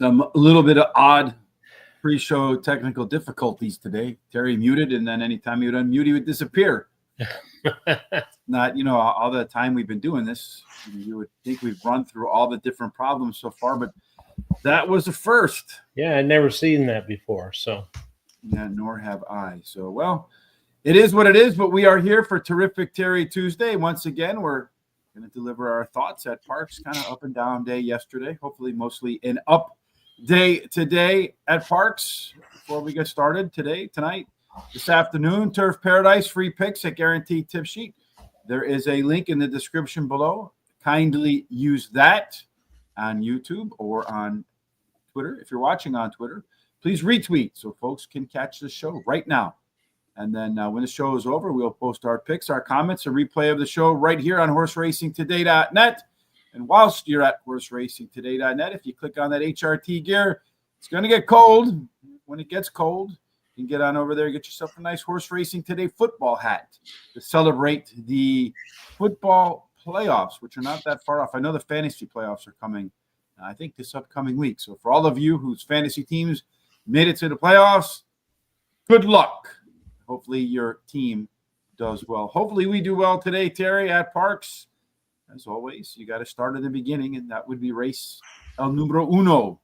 A little bit of odd pre-show technical difficulties today. Terry muted, and then anytime he would unmute, he would disappear. Not, all the time we've been doing this, you would think we've run through all the different problems so far, but that was the first. Yeah, I'd never seen that before, so. Yeah, nor have I. So, well, it is what it is, but we are here for Terrific Terry Tuesday. Once again, we're going to deliver our thoughts at Parx. Kind of up and down day yesterday, hopefully mostly an up day today at Parx. Before we get started tonight, this afternoon, Turf Paradise, free picks at Guaranteed Tip Sheet. There is a link in the description below. Kindly use that on YouTube or on Twitter. If you're watching on Twitter, please retweet so folks can catch the show right now. And then when the show is over, we'll post our picks, our comments, a replay of the show right here on horseracingtoday.net. And whilst you're at horseracingtoday.net, if you click on that HRT gear, it's going to get cold. When it gets cold, you can get on over there and get yourself a nice Horse Racing Today football hat to celebrate the football playoffs, which are not that far off. I know the fantasy playoffs are coming, I think, this upcoming week. So for all of you whose fantasy teams made it to the playoffs, good luck. Hopefully your team does well. Hopefully we do well today, Terry, at Parx. As always, you got to start at the beginning, and that would be race el numero uno.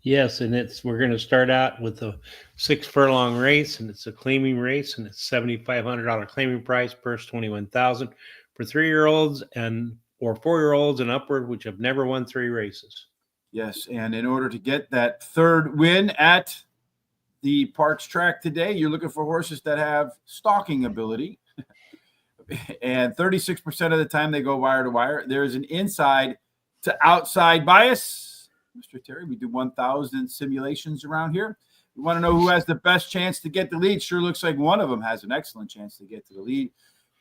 Yes, and we're going to start out with a 6 furlong race, and it's a claiming race, and it's $7,500 claiming price, purse $21,000 for 3-year-olds or 4-year-olds and upward, which have never won 3 races. Yes, and in order to get that third win at the Parx track today, you're looking for horses that have stalking ability. And 36% of the time they go wire to wire. There is an inside to outside bias. Mr. Terry, we do 1,000 simulations around here. We want to know who has the best chance to get the lead. Sure looks like one of them has an excellent chance to get to the lead.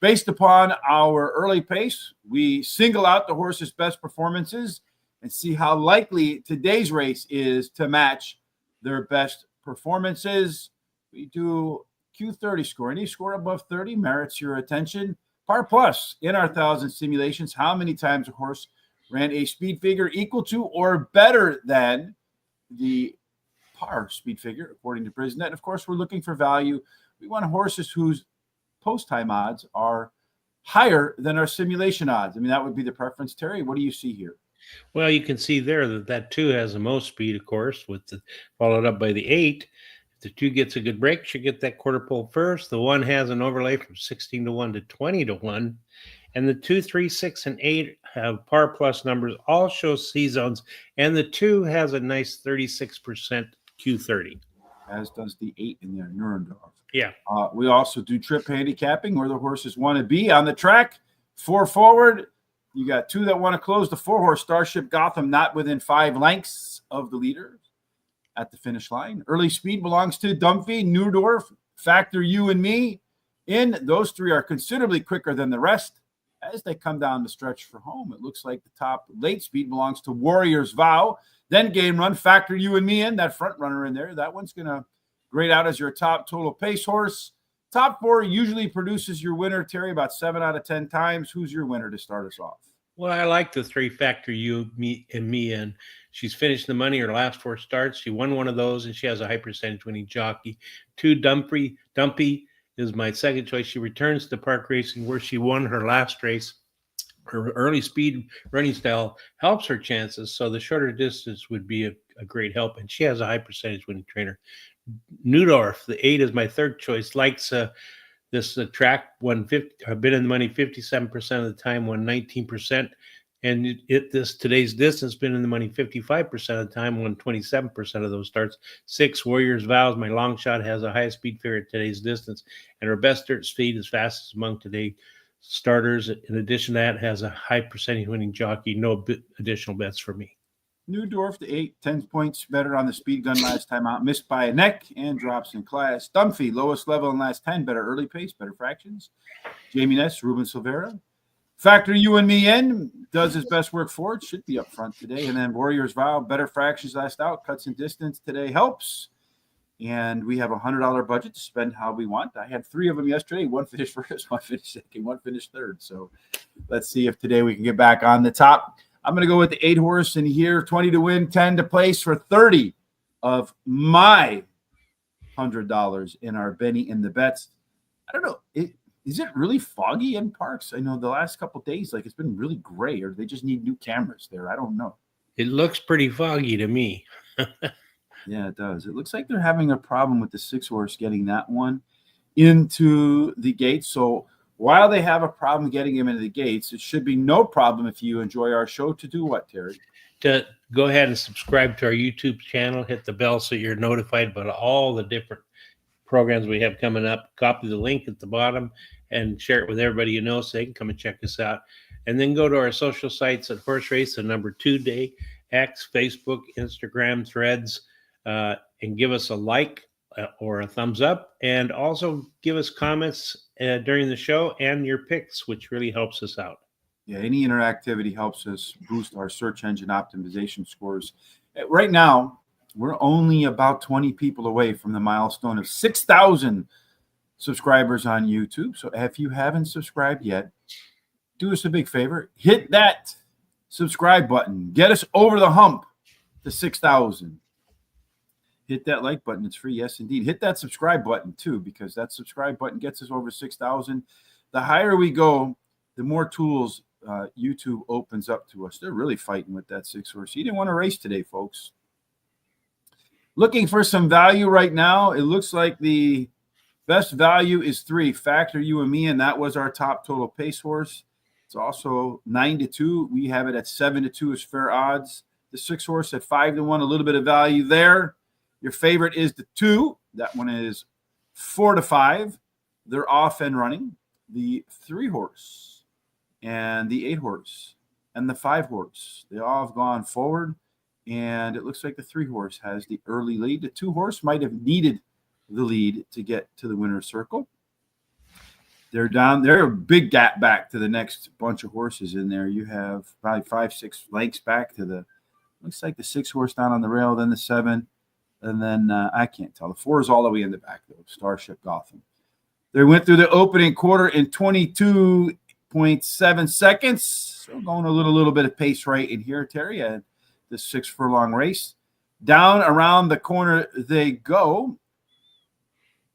Based upon our early pace, we single out the horse's best performances and see how likely today's race is to match their best performances. We do Q30 score. Any score above 30 merits your attention. Par plus in our 1,000 simulations, how many times a horse ran a speed figure equal to or better than the par speed figure, according to Brisnet. Of course, we're looking for value. We want horses whose post-time odds are higher than our simulation odds. I mean, that would be the preference. Terry, what do you see here? Well, you can see there that 2 has the most speed, of course, followed up by the 8. If the 2 gets a good break, should get that quarter pole first. The 1 has an overlay from 16-1 to 20-1. And the 2, 3, 6, and 8 have par plus numbers, all show C zones. And the 2 has a nice 36% Q30. As does the 8 in there, Nuremberg. Yeah. We also do trip handicapping where the horses want to be on the track. 4 forward. You got 2 that want to close. The 4-horse Starship Gotham not within 5 lengths of the leader at the finish line. Early speed belongs to Dumpy, Neudorf, Factor You and Me. Those 3 are considerably quicker than the rest. As they come down the stretch for home, it looks like the top late speed belongs to Warrior's Vow. Then Game Run, Factor You and Me that front runner in there. That one's going to grade out as your top total pace horse. Top 4 usually produces your winner, Terry, about 7 out of 10 times. Who's your winner to start us off? Well, I like the 3 Factor You, Me, and she's finished the money her last 4 starts. She won one of those, and she has a high percentage winning jockey. 2 Dumpy is my second choice. She returns to Park Racing where she won her last race. Her early speed running style helps her chances, so the shorter distance would be a great help, and she has a high percentage winning trainer. Neudorf, the 8, is my third choice. Likes this track, I've been in the money 57% of the time, won 19%. And today's distance been in the money 55% of the time, won 27% of those starts. 6 Warriors Vows, my long shot, has a highest speed figure at today's distance, and her best dirt speed is fastest among today's starters. In addition to that, has a high percentage winning jockey. No additional bets for me. Neudorf, the 8, 10 points better on the speed gun last time out, missed by a neck and drops in class. Dumphy, lowest level in last 10, better early pace, better fractions. Jamie Ness, Ruben Silvera. Factor You and Me does his best work for it, should be up front today. And then Warriors Vow, better fractions last out, cuts in distance today helps. And we have a $100 budget to spend how we want. I had 3 of them yesterday. 1 finished first, 1 finished second, 1 finished third. So let's see if today we can get back on the top. I'm going to go with the 8 horse in here, 20 to win, 10 to place for 30 of my $100 in our Benny in the bets. I don't know. Is it really foggy in Parx? I know the last couple of days, like, it's been really gray, or they just need new cameras there. I don't know. It looks pretty foggy to me. Yeah, it does. It looks like they're having a problem with the 6 horse getting that one into the gates. So while they have a problem getting him into the gates, it should be no problem if you enjoy our show to do what, Terry? To go ahead and subscribe to our YouTube channel, hit the bell so you're notified about all the different programs we have coming up. Copy the link at the bottom and share it with everybody you know so they can come and check us out. And then go to our social sites at Horse Race, the number 2 Day, X, Facebook, Instagram, Threads, and give us a like or a thumbs up. And also give us comments during the show and your picks, which really helps us out. Yeah, any interactivity helps us boost our search engine optimization scores. Right now, we're only about 20 people away from the milestone of 6,000 subscribers on YouTube. So if you haven't subscribed yet, do us a big favor. Hit that subscribe button. Get us over the hump to 6,000. Hit that like button. It's free. Yes, indeed. Hit that subscribe button, too, because that subscribe button gets us over 6,000. The higher we go, the more tools YouTube opens up to us. They're really fighting with that 6 horse. He didn't want to race today, folks. Looking for some value right now. It looks like the best value is 3. Factor You and Me, and that was our top total pace horse. It's also 9 to 2. We have it at 7 to 2 as fair odds. The 6 horse at 5 to 1. A little bit of value there. Your favorite is the 2. That one is 4 to 5. They're off and running. The 3 horse and the 8 horse and the 5 horse, they all have gone forward, and it looks like the 3 horse has the early lead. The 2 horse might have needed the lead to get to the winner's circle. They're down. They're a big gap back to the next bunch of horses in there. You have probably 5-6 lengths back to the, looks like the 6 horse down on the rail, then the 7, and then I can't tell. The 4 is all the way in the back, though. Starship Gotham. They went through the opening quarter in 22.7 seconds. So going a little bit of pace right in here, Terry, at the 6 furlong race. Down around the corner they go.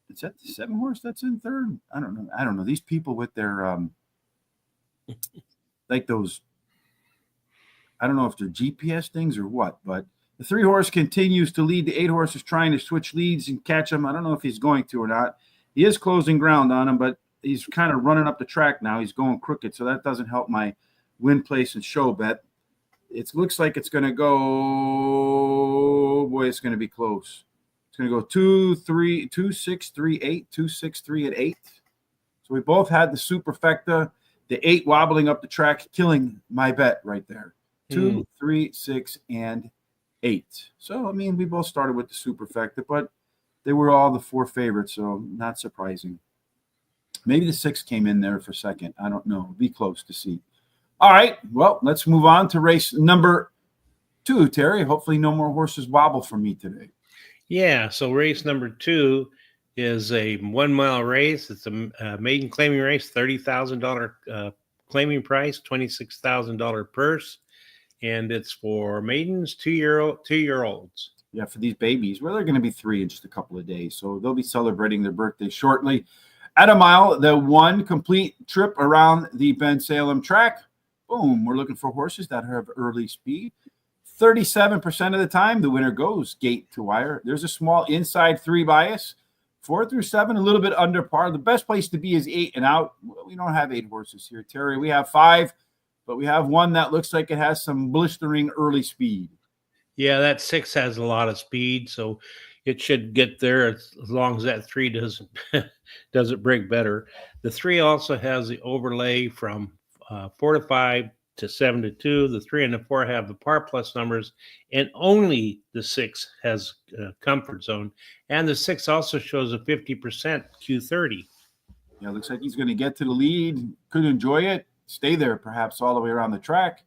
Is that the 7 horse that's in third? I don't know. These people with their like those, I don't know if they're GPS things or what, but the 3 horse continues to lead. The 8 horse is trying to switch leads and catch him. I don't know if he's going to or not. He is closing ground on him, but he's kind of running up the track now. He's going crooked, so that doesn't help my win, place, and show bet. It looks like it's going to go, boy, it's going to be close. It's going to go 2, 3, 2, 6, 3, 8, 2, 6, 3, and 8. So we both had the superfecta, the 8 wobbling up the track, killing my bet right there. 2, 3, 6, and 8. So, I mean, we both started with the superfecta, but they were all the 4 favorites, so not surprising. Maybe the 6 came in there for second. I don't know. Be close to see. All right. Well, let's move on to race number 2, Terry. Hopefully no more horses wobble for me today. Yeah. So race number 2 is a 1 mile race. It's a maiden claiming race, $30,000 claiming price, $26,000 purse. And it's for maidens, 2-year-olds. Yeah, for these babies. Well, they're going to be 3 in just a couple of days. So they'll be celebrating their birthday shortly. At a mile, the 1 complete trip around the Ben Salem track. Boom, we're looking for horses that have early speed. 37% of the time, the winner goes gate to wire. There's a small inside 3 bias. 4 through 7, a little bit under par. The best place to be is 8 and out. Well, we don't have 8 horses here, Terry. We have 5, but we have 1 that looks like it has some blistering early speed. Yeah, that 6 has a lot of speed, so it should get there as long as that 3 doesn't break better. The 3 also has the overlay from 4 to 5 to 7 to 2. The 3 and the 4 have the par plus numbers, and only the 6 has comfort zone. And the 6 also shows a 50% Q30. Yeah, looks like he's going to get to the lead. Could enjoy it. Stay there perhaps all the way around the track.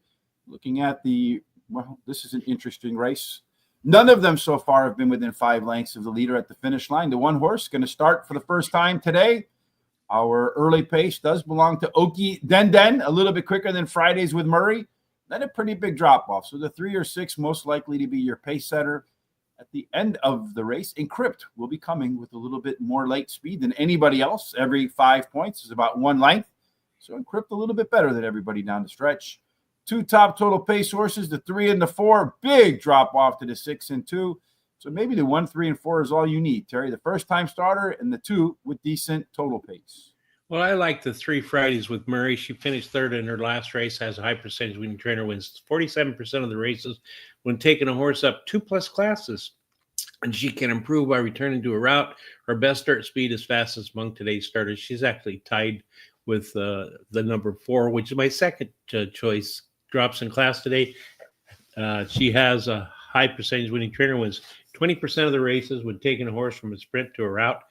Looking at the, well, this is an interesting race. None of them so far have been within 5 lengths of the leader at the finish line. The 1 horse going to start for the first time today. Our early pace does belong to Okie Den Den, a little bit quicker than Fridays with Murray. then a pretty big drop off. So the 3 or 6 most likely to be your pace setter at the end of the race. Encrypt will be coming with a little bit more late speed than anybody else. Every 5 points is about 1 length. So Encrypt a little bit better than everybody down the stretch. 2 top total pace horses, the 3 and the 4, big drop off to the 6 and 2. So maybe the 1, 3, and 4 is all you need, Terry. The first time starter and the 2 with decent total pace. Well, I like the 3 Fridays with Murray. She finished third in her last race, has a high percentage winning trainer, wins 47% of the races when taking a horse up 2+ classes. And she can improve by returning to a route. Her best start speed is fastest among today's starters. She's actually tied with the number 4, which is my second choice. Drops in class today. She has a high percentage winning trainer, wins 20% of the races when taking a horse from a sprint to a route.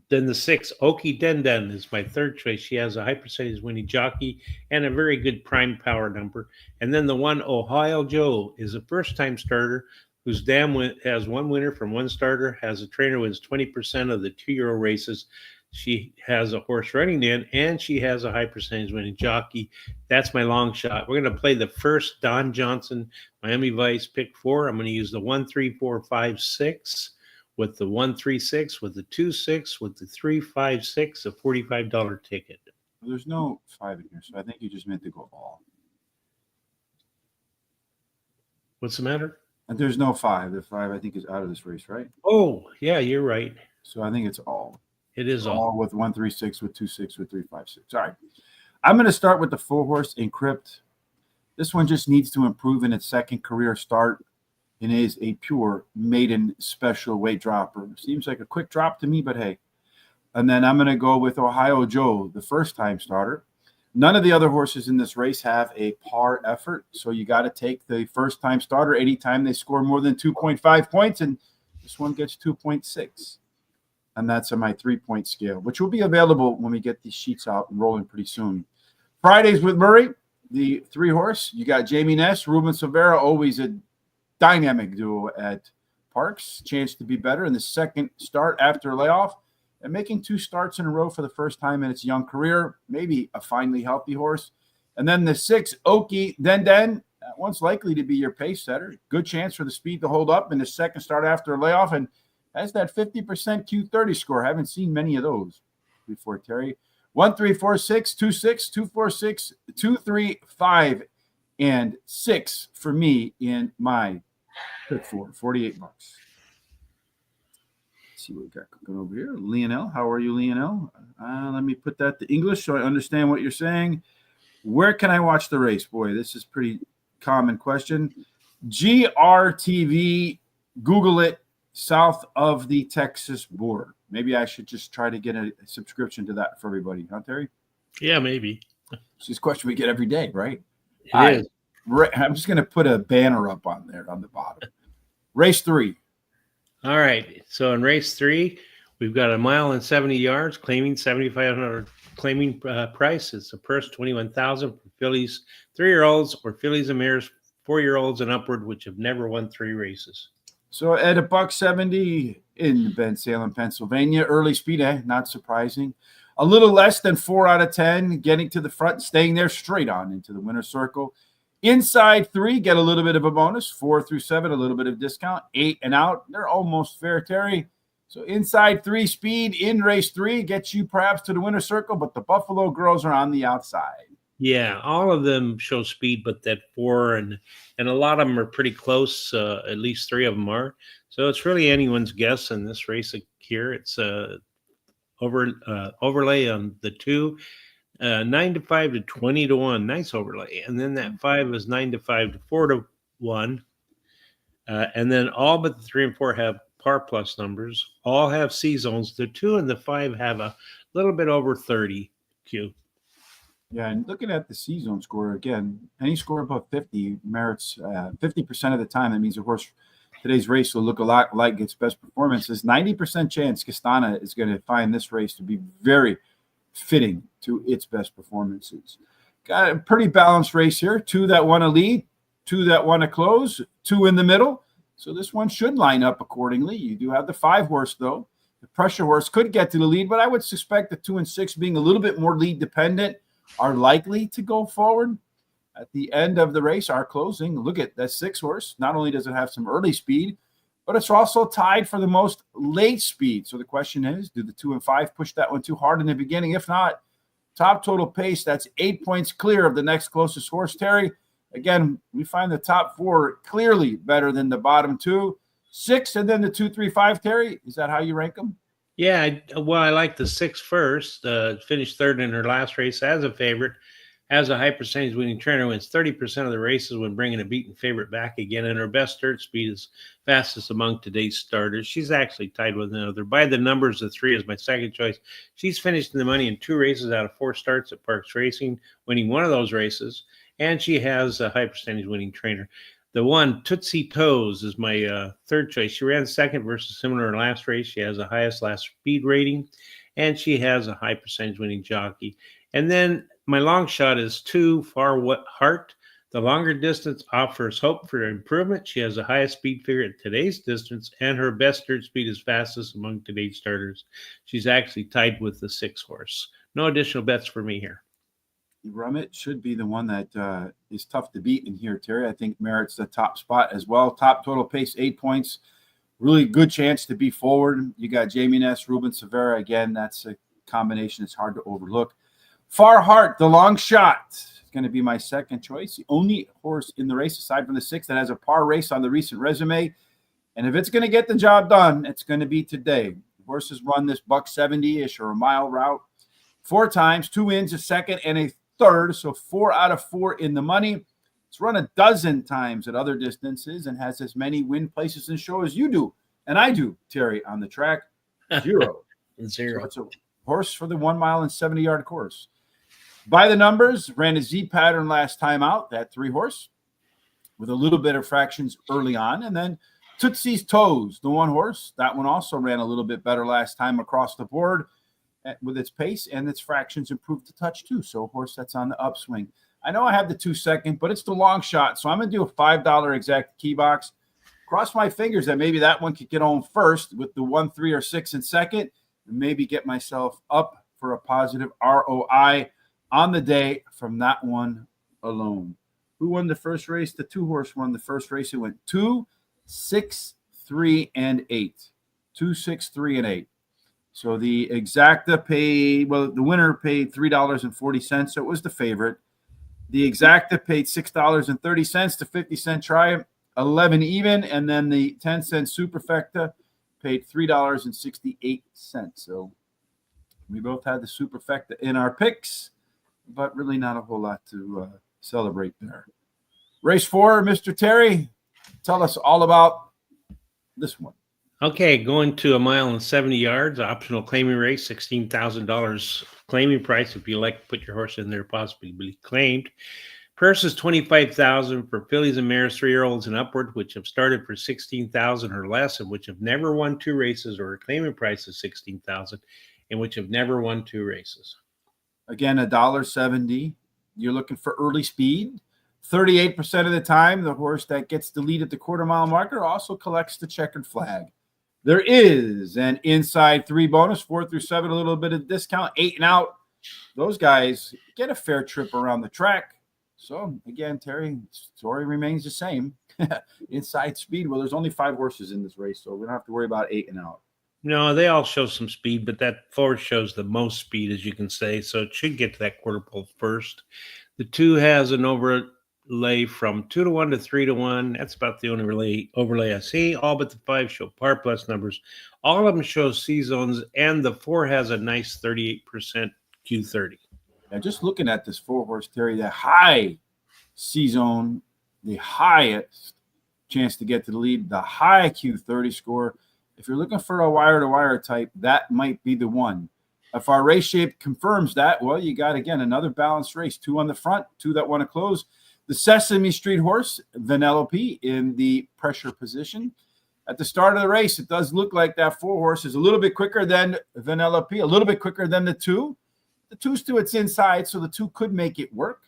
Then the 6, Oki Den Den, is my third choice. She has a high percentage winning jockey and a very good prime power number. And then the 1, Ohio Joe, is a first-time starter whose dam has 1 winner from 1 starter, has a trainer, wins 20% of the 2-year-old races. She has a horse running in, and she has a high percentage winning jockey. That's my long shot. We're going to play the first Don Johnson Miami Vice pick 4. I'm going to use the 1, 3, 4, 5, 6 with the 1, 3, 6, with the 2, 6, with the 3, 5, 6, a $45 ticket. There's no 5 in here, so I think you just meant to go all. What's the matter? And there's no 5. The 5, I think, is out of this race, right? Oh, yeah, you're right. So I think it's all. It is all. With 1, 3, 6, with 2, 6, with 3, 5, 6. All right. I'm going to start with the 4 horse Encrypt. This one just needs to improve in its second career start and is a pure maiden special weight dropper. Seems like a quick drop to me, but hey. And then I'm going to go with Ohio Joe, the first time starter. None of the other horses in this race have a par effort, so you got to take the first time starter anytime they score more than 2.5 points, and this one gets 2.6. And that's on my 3-point scale, which will be available when we get these sheets out and rolling pretty soon. Fridays with Murray, the 3 horse. You got Jamie Ness, Ruben Silvera, always a dynamic duo at Parx. Chance to be better in the second start after a layoff, and making 2 starts in a row for the first time in its young career. Maybe a finely healthy horse. And then the 6, Oki Den Den. That one's likely to be your pace setter. Good chance for the speed to hold up in the second start after a layoff, and has that 50% Q30 score. Haven't seen many of those before, Terry. 1, 3, 4, 6, 2, 6, 2, 4, 6, 2, 3, 5, and 6 for me in my pick 4, $48. Let's see what we got going over here. Lionel, how are you, Lionel? Let me put that to English so I understand what you're saying. Where can I watch the race? Boy, this is pretty common question. GRTV, Google it. South of the Texas border. Maybe I should just try to get a subscription to that for everybody, huh, Terry? Yeah, maybe. It's this question we get every day, right? It is. I'm just going to put a banner up on there on the bottom. Race 3. All right. So in race 3, we've got 1 mile and 70 yards, claiming $7,500 claiming price. It's a purse $21,000 for fillies 3-year-olds or fillies and mares 4-year-olds and upward, which have never won 3 races. So at $170 in Bensalem, Pennsylvania, early speed, not surprising. A little less than 4 out of 10, getting to the front, staying there straight on into the winner's circle. Inside 3, get a little bit of a bonus. 4 through 7, a little bit of discount. 8 and out, they're almost fair, Terry. So inside 3 speed in race 3 gets you perhaps to the winner's circle, but the Buffalo girls are on the outside. Yeah, all of them show speed, but that 4 and a lot of them are pretty close. At least 3 of them are. So it's really anyone's guess in this race here. It's overlay on the 2, 9-5 to 20-1. Nice overlay, and then that 5 is 9-5 to 4-1, and then all but the 3 and 4 have par plus numbers. All have C zones. The 2 and the 5 have a little bit over 30 Q. Yeah, and looking at the C-zone score, again, any score above 50 merits 50% of the time. That means, of course, today's race will look a lot like its best performances. 90% chance Castana is going to find this race to be very fitting to its best performances. Got a pretty balanced race here. 2 that want to lead, 2 that want to close, 2 in the middle. So this one should line up accordingly. You do have the 5 horse, though. The pressure horse could get to the lead, but I would suspect the 2 and 6 being a little bit more lead dependent are likely to go forward. at the end of the race, our closing, look at that 6 horse. Not only does it have some early speed, but it's also tied for the most late speed. So the question is, do the 2 and 5 push that one too hard in the beginning? If not, top total pace, that's 8 points clear of the next closest horse, Terry. Again, we find the top 4 clearly better than the bottom 2. 6 and then the 2, 3, 5, Terry. Is that how you rank them? Yeah, I like the 6 first. Finished third in her last race as a favorite. As a high percentage winning trainer, wins 30% of the races when bringing a beaten favorite back again, and her best start speed is fastest among today's starters. She's actually tied with another. By the numbers, the 3 is my second choice. She's finished in the money in 2 races out of 4 starts at Parx Racing, winning one of those races, and she has a high percentage winning trainer. The 1, Tootsie Toes, is my third choice. She ran second versus similar in last race. She has the highest last speed rating, and she has a high percentage winning jockey. And then my long shot is 2, Far Heart. The longer distance offers hope for improvement. She has the highest speed figure at today's distance, and her best start speed is fastest among today's starters. She's actually tied with the 6 horse. No additional bets for me here. Rummet should be the one that is tough to beat in here, Terry. I think merits the top spot as well. Top total pace, 8 points. Really good chance to be forward. You got Jamie Ness, Ruben Severa. Again, that's a combination it's hard to overlook. Far Heart, the long shot, is going to be my second choice. The only horse in the race, aside from the 6, that has a par race on the recent resume. And if it's going to get the job done, it's going to be today. The horse has run this $170-ish or a mile route 4 times, 2 wins, a second, and a third. So 4 out of 4 in the money. It's run a dozen times at other distances and has as many win places in show as you do. And I do, Terry, on the track. 0. Zero. So it's a horse for the 1 mile and 70-yard course. By the numbers, ran a Z pattern last time out, that 3 horse, with a little bit of fractions early on. And then Tootsie's Toes, the 1 horse, that one also ran a little bit better last time across the board with its pace, and its fractions improved a touch too. So a horse that's on the upswing. I know I have the 2 second, but it's the long shot. So I'm going to do a $5 exact key box. Cross my fingers that maybe that one could get on first with the 1, 3, or 6 in second, and maybe get myself up for a positive ROI on the day from that one alone. Who won the first race? The 2 horse won the first race. It went 2, 6, 3, and 8. 2, 6, 3, and 8. So the exacta paid, well, the winner paid $3.40. So it was the favorite. The exacta paid $6.30 to 50-cent try, 11 even. And then the 10-cent superfecta paid $3.68. So we both had the superfecta in our picks, but really not a whole lot to celebrate there. Race 4, Mr. Terry, tell us all about this one. Okay, going to 1 mile and 70 yards, optional claiming race, $16,000 claiming price if you like to put your horse in there, possibly be claimed. Purse is $25,000 for fillies and mares, 3-year-olds and upward, which have started for $16,000 or less, and which have never won 2 races, or a claiming price is $16,000, and which have never won 2 races. Again, $1.70. You're looking for early speed. 38% of the time, the horse that gets the lead at the quarter-mile marker also collects the checkered flag. There is an inside 3 bonus, 4 through 7, a little bit of discount, 8 and out. Those guys get a fair trip around the track. So, again, Terry, story remains the same. Inside speed, well, there's only 5 horses in this race, so we don't have to worry about 8 and out. No, they all show some speed, but that 4 shows the most speed, as you can say, so it should get to that quarter pole first. The 2 has an overlay from 2 to 1 to 3 to 1. That's about the only overlay I see. All but the 5 show par plus numbers. All of them show C zones, and the 4 has a nice 38% Q30. Now, just looking at this 4 horse, Terry, the high C zone, the highest chance to get to the lead, the high Q30 score. If you're looking for a wire-to-wire type, that might be the one. If our race shape confirms that, well, you got, again, another balanced race. 2 on the front, 2 that want to close. The Sesame Street horse, Vanellope, in the pressure position. At the start of the race, it does look like that 4 horse is a little bit quicker than Vanellope, a little bit quicker than the 2. The 2's to its inside, so the 2 could make it work.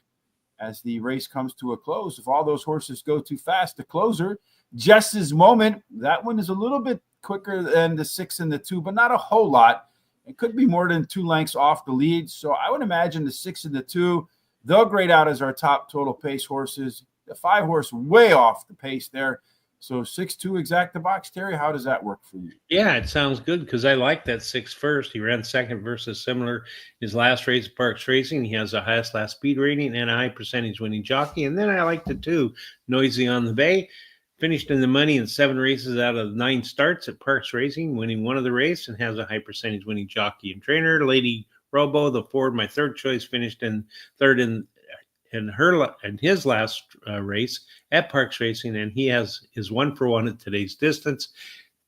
As the race comes to a close, if all those horses go too fast, the closer, Jess's Moment, that one is a little bit quicker than the 6 and the 2, but not a whole lot. It could be more than 2 lengths off the lead. So I would imagine the 6 and the 2, They'll grade out as our top total pace horses. The 5 horse way off the pace there. So 6-2 exact the box. Terry, how does that work for you? Yeah, it sounds good because I like that 6 first. He ran second versus similar his last race at Parx Racing. He has the highest last speed rating and a high percentage winning jockey. And then I like the 2, Noisy on the Bay. Finished in the money in 7 races out of 9 starts at Parx Racing, winning one of the race and has a high percentage winning jockey and trainer. Lady Robo, the Ford, my third choice, finished in third in his last race at Parx Racing, and he is 1-for-1 at today's distance.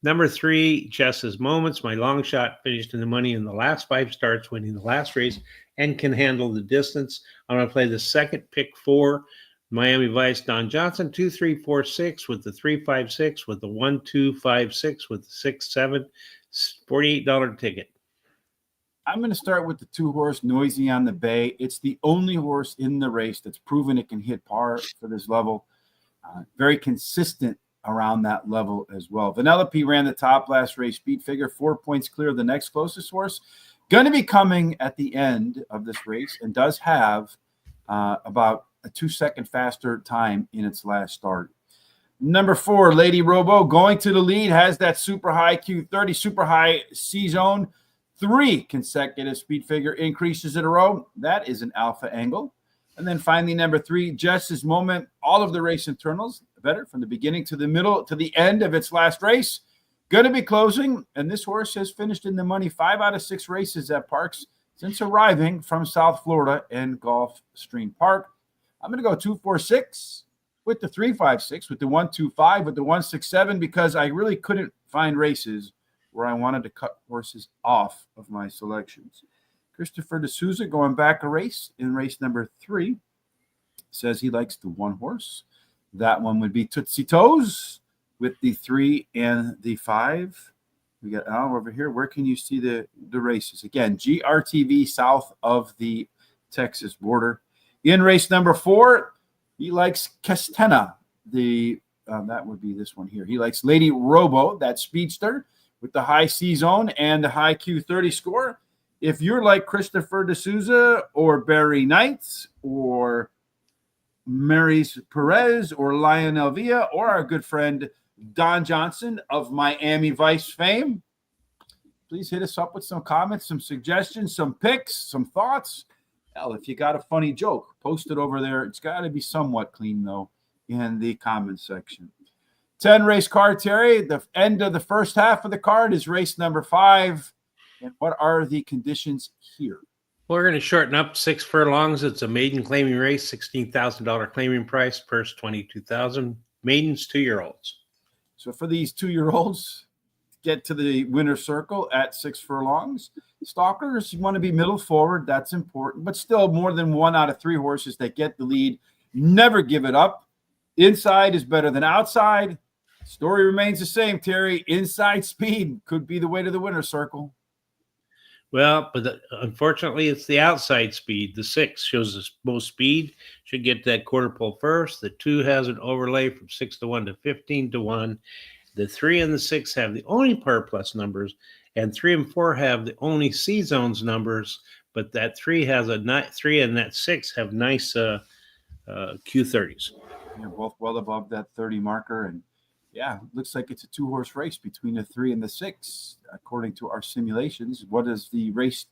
Number 3, Jess's Moments, my long shot, finished in the money in the last 5 starts, winning the last race, and can handle the distance. I'm going to play the second pick 4, Miami Vice, Don Johnson, 2, 3, 4, 6 with the 3, 5, 6 with the 1, 2, 5, 6 with the 6, 7, $48 ticket. I'm going to start with the 2 horse Noisy on the Bay. It's the only horse in the race that's proven it can hit par for this level. Very consistent around that level as well. Vanellope ran the top last race, speed figure 4 points clear of the next closest horse. Going to be coming at the end of this race and does have about a 2-second faster time in its last start. Number 4, Lady Robo, going to the lead, has that super high Q30, super high C-zone. 3 consecutive speed figure increases in a row. That is an alpha angle. And then finally, number 3, Jess's Moment. All of the race internals, better from the beginning to the middle to the end of its last race. Going to be closing. And this horse has finished in the money 5 out of 6 races at Parx since arriving from South Florida and Gulfstream Park. I'm going to go 2, 4, 6 with the 3, 5, 6, with the 1, 2, 5, with the 1, 6, 7, because I really couldn't find races where I wanted to cut horses off of my selections. Christopher D'Souza going back a race in race number 3 says he likes the 1 horse. That one would be Tootsie Toes with the 3 and the 5. We got Al over here. Where can you see the races? Again, GRTV south of the Texas border. In race number 4, he likes Castena. That would be this one here. He likes Lady Robo, that speedster, with the high C-zone and the high Q30 score. If you're like Christopher D'Souza or Barry Knight or Mary's Perez or Lionel Villa or our good friend Don Johnson of Miami Vice fame, please hit us up with some comments, some suggestions, some picks, some thoughts. Hell, if you got a funny joke, post it over there. It's got to be somewhat clean, though, in the comments section. 10 race card, Terry. The end of the first half of the card is race number 5. And what are the conditions here? We're going to shorten up 6 furlongs. It's a maiden claiming race, $16,000 claiming price, purse $22,000. Maidens, 2-year-olds. So for these 2-year-olds, get to the winner's circle at 6 furlongs. Stalkers, you want to be middle forward. That's important. But still, more than 1 out of 3 horses that get the lead. Never give it up. Inside is better than outside. Story remains the same, Terry. Inside speed could be the way to the winner's circle. Well, but unfortunately, it's the outside speed. The 6 shows the most speed. Should get that quarter pole first. The 2 has an overlay from 6-1 to 15-1. The 3 and the 6 have the only par plus numbers, and 3 and 4 have the only C zones numbers. But that 3 has 3 and that 6 have nice Q30s. Yeah, both well above that 30 marker, and yeah, looks like it's a 2-horse race between the 3 and the 6, according to our simulations. What does the race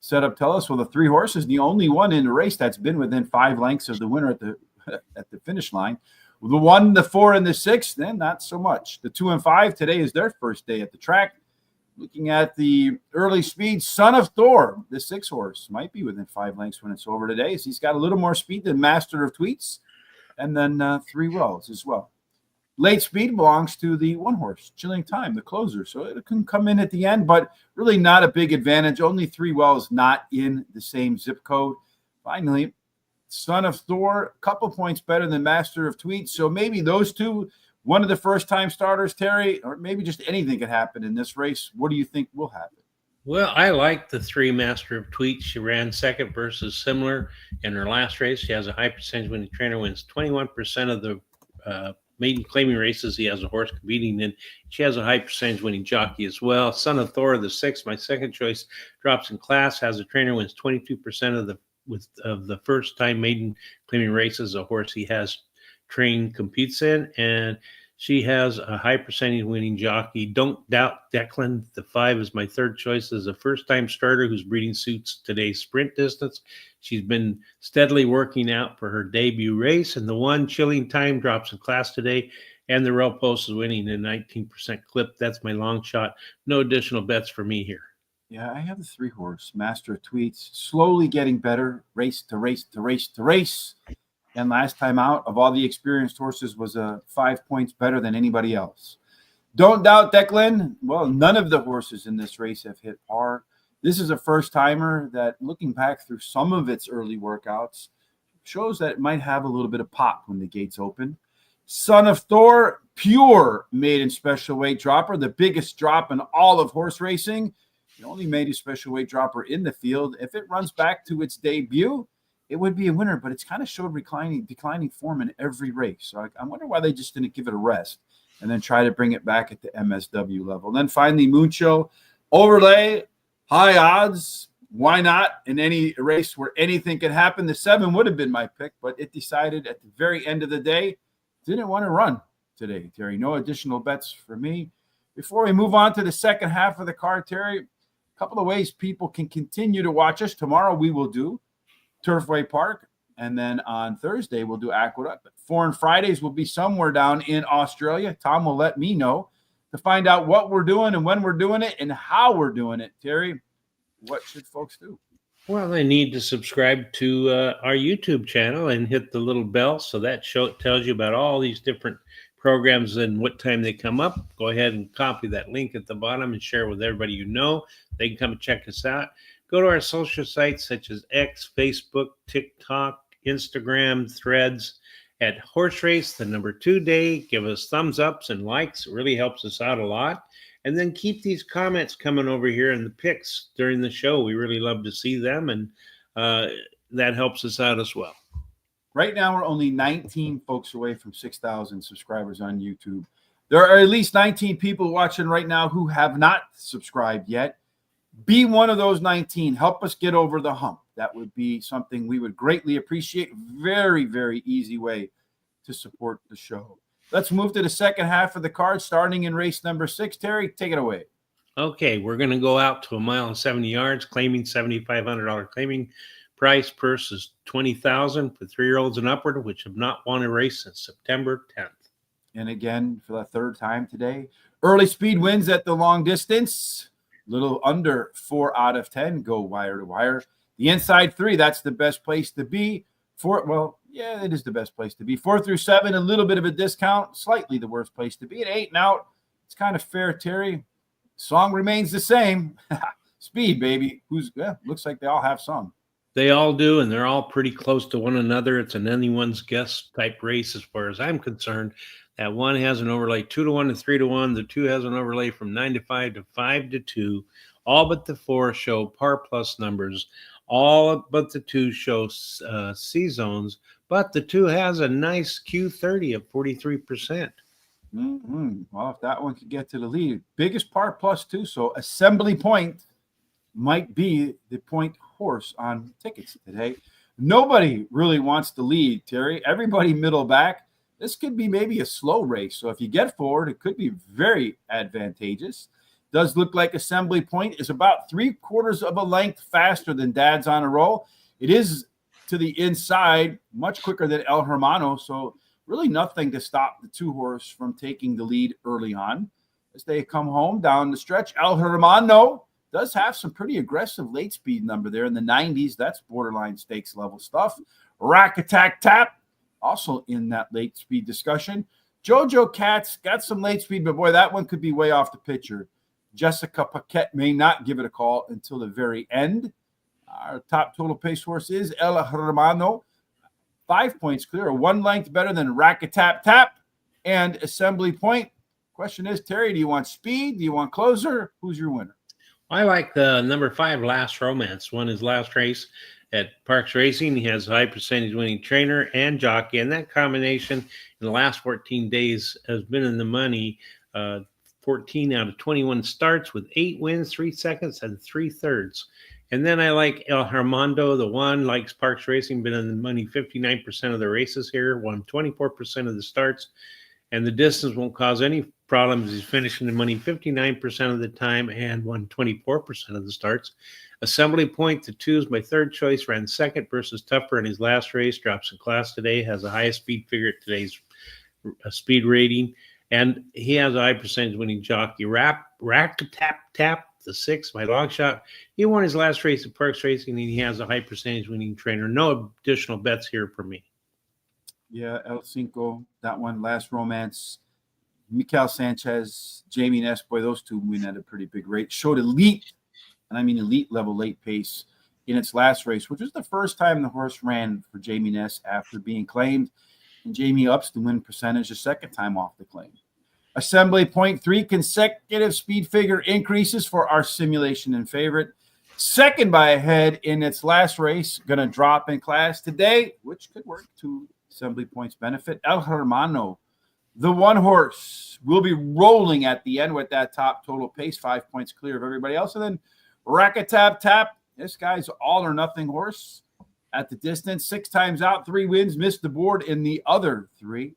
setup tell us? Well, the 3 horse is the only one in the race that's been within 5 lengths of the winner at the finish line. The 1, the 4, and the 6, then not so much. The 2 and 5, today is their first day at the track. Looking at the early speed, Son of Thor, the 6 horse, might be within 5 lengths when it's over today. So he's got a little more speed than Master of Tweets, and then 3 wells as well. Late speed belongs to the 1 horse, Chilling Time, the closer. So it can come in at the end, but really not a big advantage. Only 3 wells not in the same zip code. Finally, Son of Thor, a couple points better than Master of Tweets. So maybe those 2, one of the first-time starters, Terry, or maybe just anything could happen in this race. What do you think will happen? Well, I like the 3 Master of Tweets. She ran second versus similar in her last race. She has a high percentage when the trainer wins 21% of the maiden claiming races he has a horse competing in. She has a high percentage winning jockey as well. Son of Thor, the 6, my second choice, drops in class, has a trainer wins 22% of the with the first time maiden claiming races, a horse he has trained competes in, and she has a high percentage winning jockey. Don't Doubt Declan. The 5 is my third choice as a first-time starter who's breeding suits today's sprint distance. She's been steadily working out for her debut race, and the 1 Chilling Time drops in class today, and the Rail Post is winning a 19% clip. That's my long shot. No additional bets for me here. Yeah, I have the 3 horse, Master of Tweets, slowly getting better, race to race to race to race. And last time out, of all the experienced horses, was 5 points better than anybody else. Don't Doubt Declan. Well, none of the horses in this race have hit par. This is a first-timer that, looking back through some of its early workouts, shows that it might have a little bit of pop when the gates open. Son of Thor, pure maiden special weight dropper, the biggest drop in all of horse racing. The only maiden special weight dropper in the field. If it runs back to its debut, it would be a winner, but it's kind of showed declining form in every race. So I wonder why they just didn't give it a rest and then try to bring it back at the MSW level. And then finally, Mucho, overlay, high odds. Why not? In any race where anything could happen, the 7 would have been my pick, but it decided at the very end of the day, didn't want to run today, Terry. No additional bets for me. Before we move on to the second half of the card, Terry, a couple of ways people can continue to watch us. Tomorrow we will do Turfway Park, and then on Thursday we'll do Aqueduct. Foreign Fridays will be somewhere down in Australia. Tom will let me know to find out what we're doing and when we're doing it and how we're doing it. Terry, what should folks do? Well, they need to subscribe to our YouTube channel and hit the little bell, so that tells you about all these different programs and what time they come up. Go ahead and copy that link at the bottom and share with everybody you know. They can come and check us out. Go to our social sites such as X, Facebook, TikTok, Instagram, Threads at Horse Race, the number 2 day. Give us thumbs ups and likes. It really helps us out a lot. And then keep these comments coming over here in the pics during the show. We really love to see them, and that helps us out as well. Right now, we're only 19 folks away from 6,000 subscribers on YouTube. There are at least 19 people watching right now who have not subscribed yet. Be one of those 19. Help us get over the hump. That would be something we would greatly appreciate. Very, very easy way to support the show. Let's move to the second half of the card, starting in race number 6. Terry, take it away. Okay, we're going to go out to 1 mile and 70 yards, claiming $7,500 claiming price. Purse is $20,000 for 3-year-olds and upward, which have not won a race since September 10th. And again, for the third time today, early speed wins at the long distance. Little under 4 out of 10 go wire to wire. The inside 3, that's the best place to be. Yeah, it is the best place to be. 4 through 7, a little bit of a discount, slightly the worst place to be. At 8 and out, it's kind of fair, Terry. Song remains the same. Speed, baby. Looks like they all have some. They all do, and they're all pretty close to one another. It's an anyone's guess type race as far as I'm concerned. That 1 has an overlay 2 to 1 to 3 to 1. The 2 has an overlay from 9 to 5 to 5 to 2. All but the 4 show par plus numbers. All but the 2 show C zones. But the 2 has a nice Q30 of 43%. Well, if that one could get to the lead, biggest par plus 2. So Assembly Point might be the point horse on tickets today. Nobody really wants to lead, Terry. Everybody middle back. This could be maybe a slow race. So if you get forward, it could be very advantageous. Does look like Assembly Point is about 3/4 of a length faster than Dad's on a Roll. It is to the inside, much quicker than El Hermano. So really nothing to stop the 2 horse from taking the lead early on. As they come home down the stretch, El Hermano does have some pretty aggressive late speed number there in the 90s. That's borderline stakes level stuff. Rack Attack Tap, also in that late speed discussion. Jojo Cat's got some late speed, but boy, that one could be way off the picture. Jessica Paquette may not give it a call until the very end. Our top total pace horse is El Hermano. 5 points clear, 1 length better than Rack Attack Tap and Assembly Point. Question is, Terry, do you want speed? Do you want closer? Who's your winner? I like the number 5, Last Romance. Won his last race at Parx Racing. He has a high percentage winning trainer and jockey, and that combination in the last 14 days has been in the money. 14 out of 21 starts with 8 wins, 3 seconds, and 3/3. And then I like El Armando, the one, likes Parx Racing, been in the money 59% of the races here, won 24% of the starts, and the distance won't cause any problems. He's finishing the money 59% of the time and won 24% of the starts. Assembly Point, the 2 is my third choice, ran second versus Tougher in his last race, drops in class today, has the highest speed figure at today's speed rating, and he has a high percentage winning jockey. Rack-a-tap-tap, the 6, my long shot. He won his last race at Parx Racing, and he has a high percentage winning trainer. No additional bets here for me. Yeah, El Cinco, that one, Last Romance, Mikel Sanchez, Jamie Ness, boy, those two win at a pretty big rate. Showed elite, and I mean elite level late pace in its last race, which was the first time the horse ran for Jamie Ness after being claimed. And Jamie ups the win percentage the second time off the claim. Assembly Point, 3 consecutive speed figure increases for our simulation and favorite. Second by a head in its last race, going to drop in class today, which could work to Assembly Point's benefit. El Hermano, the one horse, will be rolling at the end with that top total pace, 5 points clear of everybody else. And then Rack-a-tap-tap, this guy's all or nothing horse at the distance. 6 times out, 3 wins, missed the board in the other 3.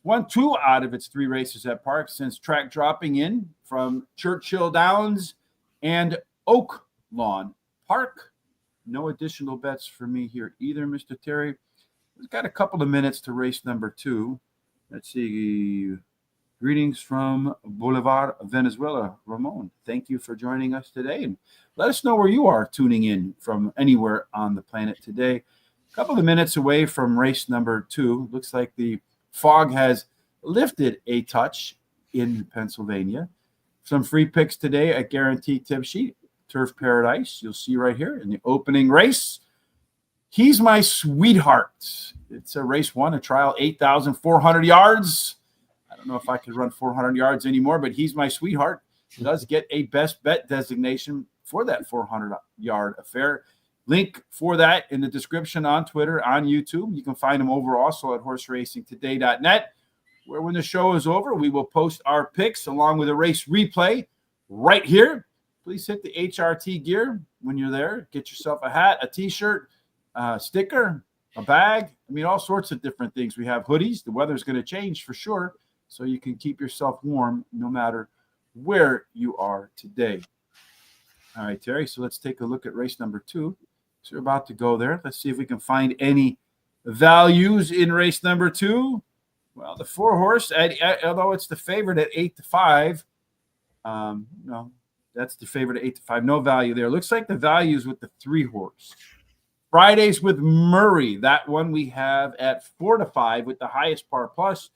Won 2 out of its 3 races at Parx since track dropping in from Churchill Downs and Oak Lawn Park. No additional bets for me here either, Mr. Terry. We've got a couple of minutes to race number 2. Let's see. Greetings from Boulevard, Venezuela. Ramon, thank you for joining us today. And let us know where you are tuning in from anywhere on the planet today. A couple of minutes away from race number 2. Looks like the fog has lifted a touch in Pennsylvania. Some free picks today at Guaranteed Tip Sheet. Turf Paradise, you'll see right here in the opening race. He's My Sweetheart. It's a race 1, a trial, 8,400 yards. I don't know if I could run 400 yards anymore, but He's My Sweetheart does get a best bet designation for that 400-yard affair. Link for that in the description on Twitter, on YouTube. You can find them over also at horseracingtoday.net, where when the show is over, we will post our picks along with a race replay right here. Please hit the HRT gear when you're there. Get yourself a hat, a T-shirt, sticker, a bag. I mean, all sorts of different things. We have hoodies. The weather's going to change for sure, so you can keep yourself warm no matter where you are today. All right, Terry, so let's take a look at race number 2. So we're about to go there. Let's see if we can find any values in race number 2. Well, the 4 horse, although it's the favorite at 8-5, no, that's the favorite at 8-5. No value there. Looks like the values with the 3 horse. Fridays with Murray, that one we have at 4-5 with the highest par plus.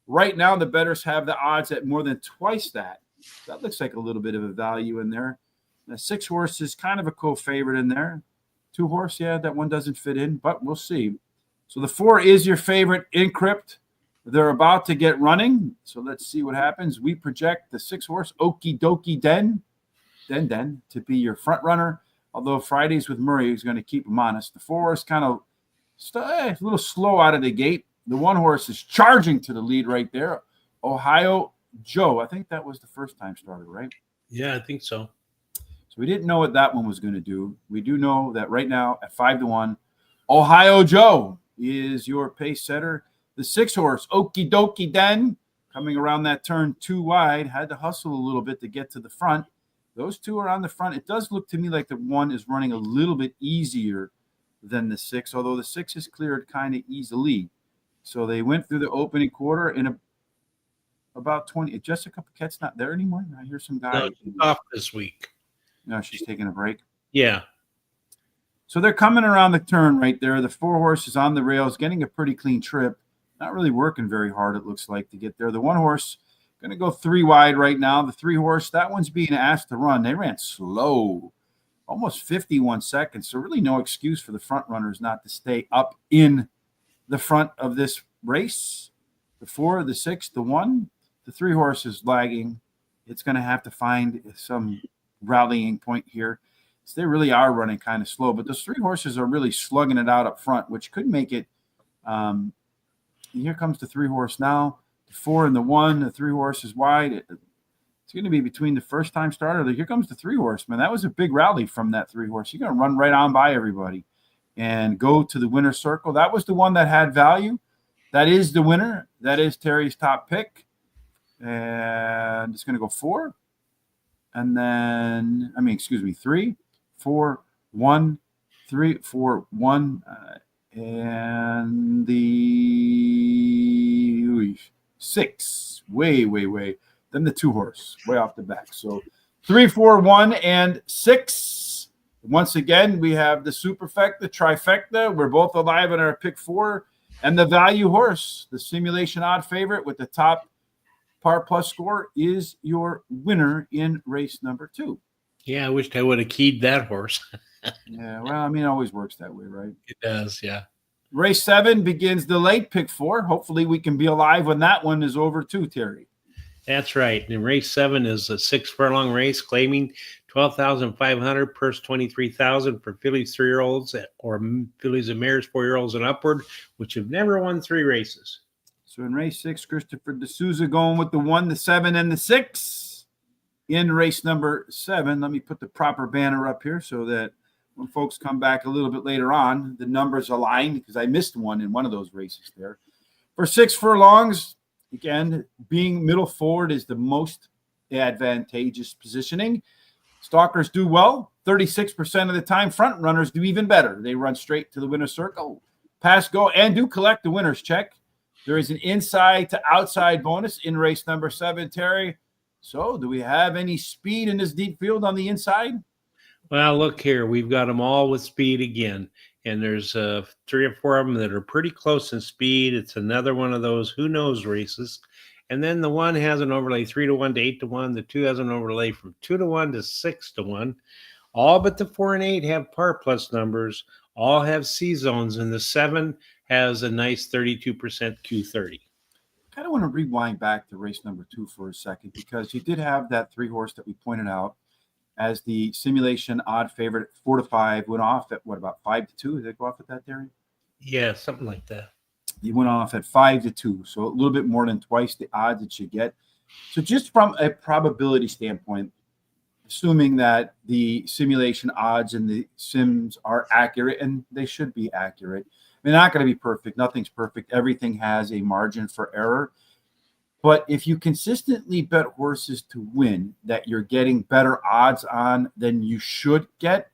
Right now, the bettors have the odds at more than twice that. That looks like a little bit of a value in there. The 6 horse is kind of a co-favorite in there. 2 horse, yeah, that one doesn't fit in, but we'll see. So the 4 is your favorite, Encrypt. They're about to get running, so let's see what happens. We project the 6 horse, Okie Dokie Den, to be your front runner, although Fridays with Murray is going to keep him honest. The 4 horse kind of a little slow out of the gate. The 1 horse is charging to the lead right there. Ohio Joe, I think that was the first time starter, right? Yeah, I think so. So we didn't know what that one was going to do. We do know that right now at 5-1, Ohio Joe is your pace setter. The 6 horse, Okie Dokie Den, coming around that turn 2 wide, had to hustle a little bit to get to the front. Those 2 are on the front. It does look to me like the 1 is running a little bit easier than the 6, although the 6 is cleared kind of easily. So they went through the opening quarter in about 20. Jessica Paquette's not there anymore. I hear some guy. No, she's off this week. No, she's taking a break. Yeah. So they're coming around the turn right there. The 4 horse is on the rails, getting a pretty clean trip. Not really working very hard, it looks like, to get there. The 1 horse going to go 3 wide right now. The 3 horse, that one's being asked to run. They ran slow, almost 51 seconds. So really no excuse for the front runners not to stay up in the front of this race. The 4, the 6, the 1, the 3 horse is lagging. It's going to have to find some rallying point here. So they really are running kind of slow, but those 3 horses are really slugging it out up front, which could make it. Here comes the 3 horse now. The 4 and the 1, the 3 horse is wide. It's going to be between the first time starter. Here comes the 3-horse, man. That was a big rally from that 3-horse. You're going to run right on by everybody and go to the winner's circle. That was the one that had value. That is the winner. That is Terry's top pick. And it's going to go 4. And then, 3, 4, 1, 3, 4, 1. And the 6. Way. Then the 2-horse, way off the back. So 3, 4, 1, and 6. Once again, we have the superfecta, the trifecta. We're both alive in our pick 4. And the value horse, the simulation odd favorite with the top par plus score, is your winner in race number 2. Yeah, I wished I would have keyed that horse. Yeah, well, it always works that way, right? It does, yeah. Race 7 begins the late pick 4. Hopefully we can be alive when that one is over too, Terry. That's right. And race 7 is a 6-furlong race, claiming $12,500, purse $23,000 for fillies 3-year-olds or fillies and mares 4-year-olds and upward, which have never won 3 races. So in race 6, Christopher D'Souza going with the 1, the 7, and the 6. In race number 7, let me put the proper banner up here so that when folks come back a little bit later on, the numbers align, because I missed one in one of those races there. For 6 furlongs, again, being middle forward is the most advantageous positioning. Stalkers do well 36% of the time. Front runners do even better. They run straight to the winner's circle, pass go, and do collect the winner's check. There is an inside to outside bonus in race number 7, Terry. So do we have any speed in this deep field on the inside? Well, look here. We've got them all with speed again. And there's 3 or 4 of them that are pretty close in speed. It's another one of those who knows races. And then the 1 has an overlay 3-1 to 8-1. The 2 has an overlay from 2-1 to 6-1. All but the 4 and 8 have par plus numbers. All have C zones. And the 7 has a nice 32% Q30. I kind of want to rewind back to race number 2 for a second, because you did have that 3-horse that we pointed out as the simulation odd favorite. 4-5 went off at about 5-2. Did they go off at that, Darren? Yeah, something like that. He went off at 5-2, so a little bit more than twice the odds that you get. So just from a probability standpoint, assuming that the simulation odds and the sims are accurate, and they should be accurate. They're not going to be perfect. Nothing's perfect. Everything has a margin for error. But if you consistently bet horses to win that you're getting better odds on than you should get,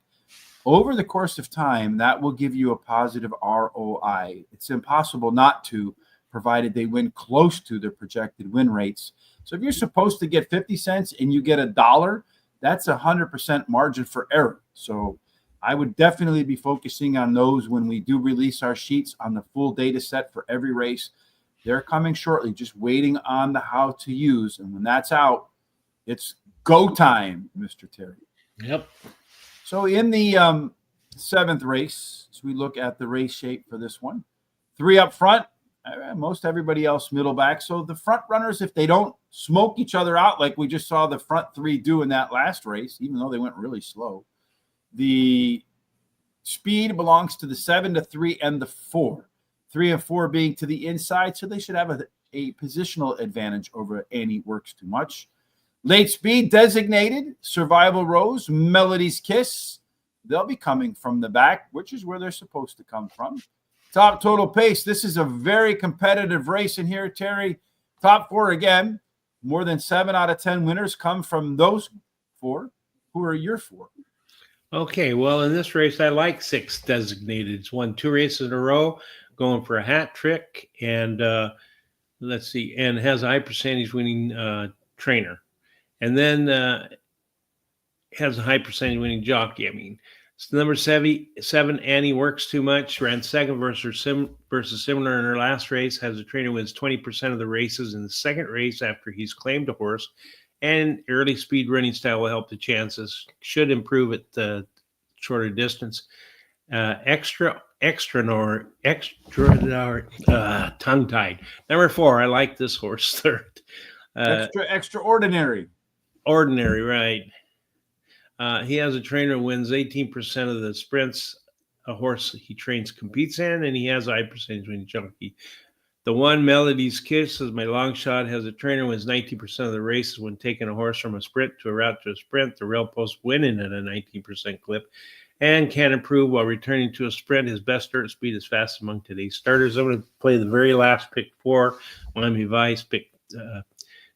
over the course of time, that will give you a positive ROI. It's impossible not to, provided they win close to their projected win rates. So if you're supposed to get 50 cents and you get $1, that's 100% margin for error. So I would definitely be focusing on those when we do release our sheets on the full data set for every race. They're coming shortly, just waiting on the how to use. And when that's out, it's go time, Mr. Terry. Yep. So in the 7th race, as we look at the race shape for this one, 3 up front, most everybody else middle back. So the front runners, if they don't smoke each other out like we just saw the front 3 do in that last race, even though they went really slow, the speed belongs to the 7, the 3, and the 4. 3 and 4 being to the inside, so they should have a positional advantage over Annie Works Too Much. Late speed designated, Survival Rose, Melody's Kiss. They'll be coming from the back, which is where they're supposed to come from. Top total pace. This is a very competitive race in here, Terry. Top 4 again. More than 7 out of 10 winners come from those 4. Who are your 4? Okay, well, in this race, I like 6 designated. It's won 2 races in a row, going for a hat trick, and let's see, and has a high percentage winning trainer. And then has a high percentage winning jockey. It's number 7, Annie Works Too Much, ran second versus similar in her last race, has a trainer wins 20% of the races in the second race after he's claimed a horse, and early speed running style will help the chances, should improve at the shorter distance. Extraordinary, tongue-tied. Number 4, I like this horse third. Extraordinary. Ordinary, right. He has a trainer who wins 18% of the sprints a horse he trains competes in, and he has a high percentage winning jockey. The one Melody's Kiss is my long shot. Has a trainer wins 19% of the races when taking a horse from a sprint to a route to a sprint. The rail post winning at a 19% clip and can improve while returning to a sprint. His best dirt speed is fast among today's starters. I'm going to play the very last pick 4. Miami Vice pick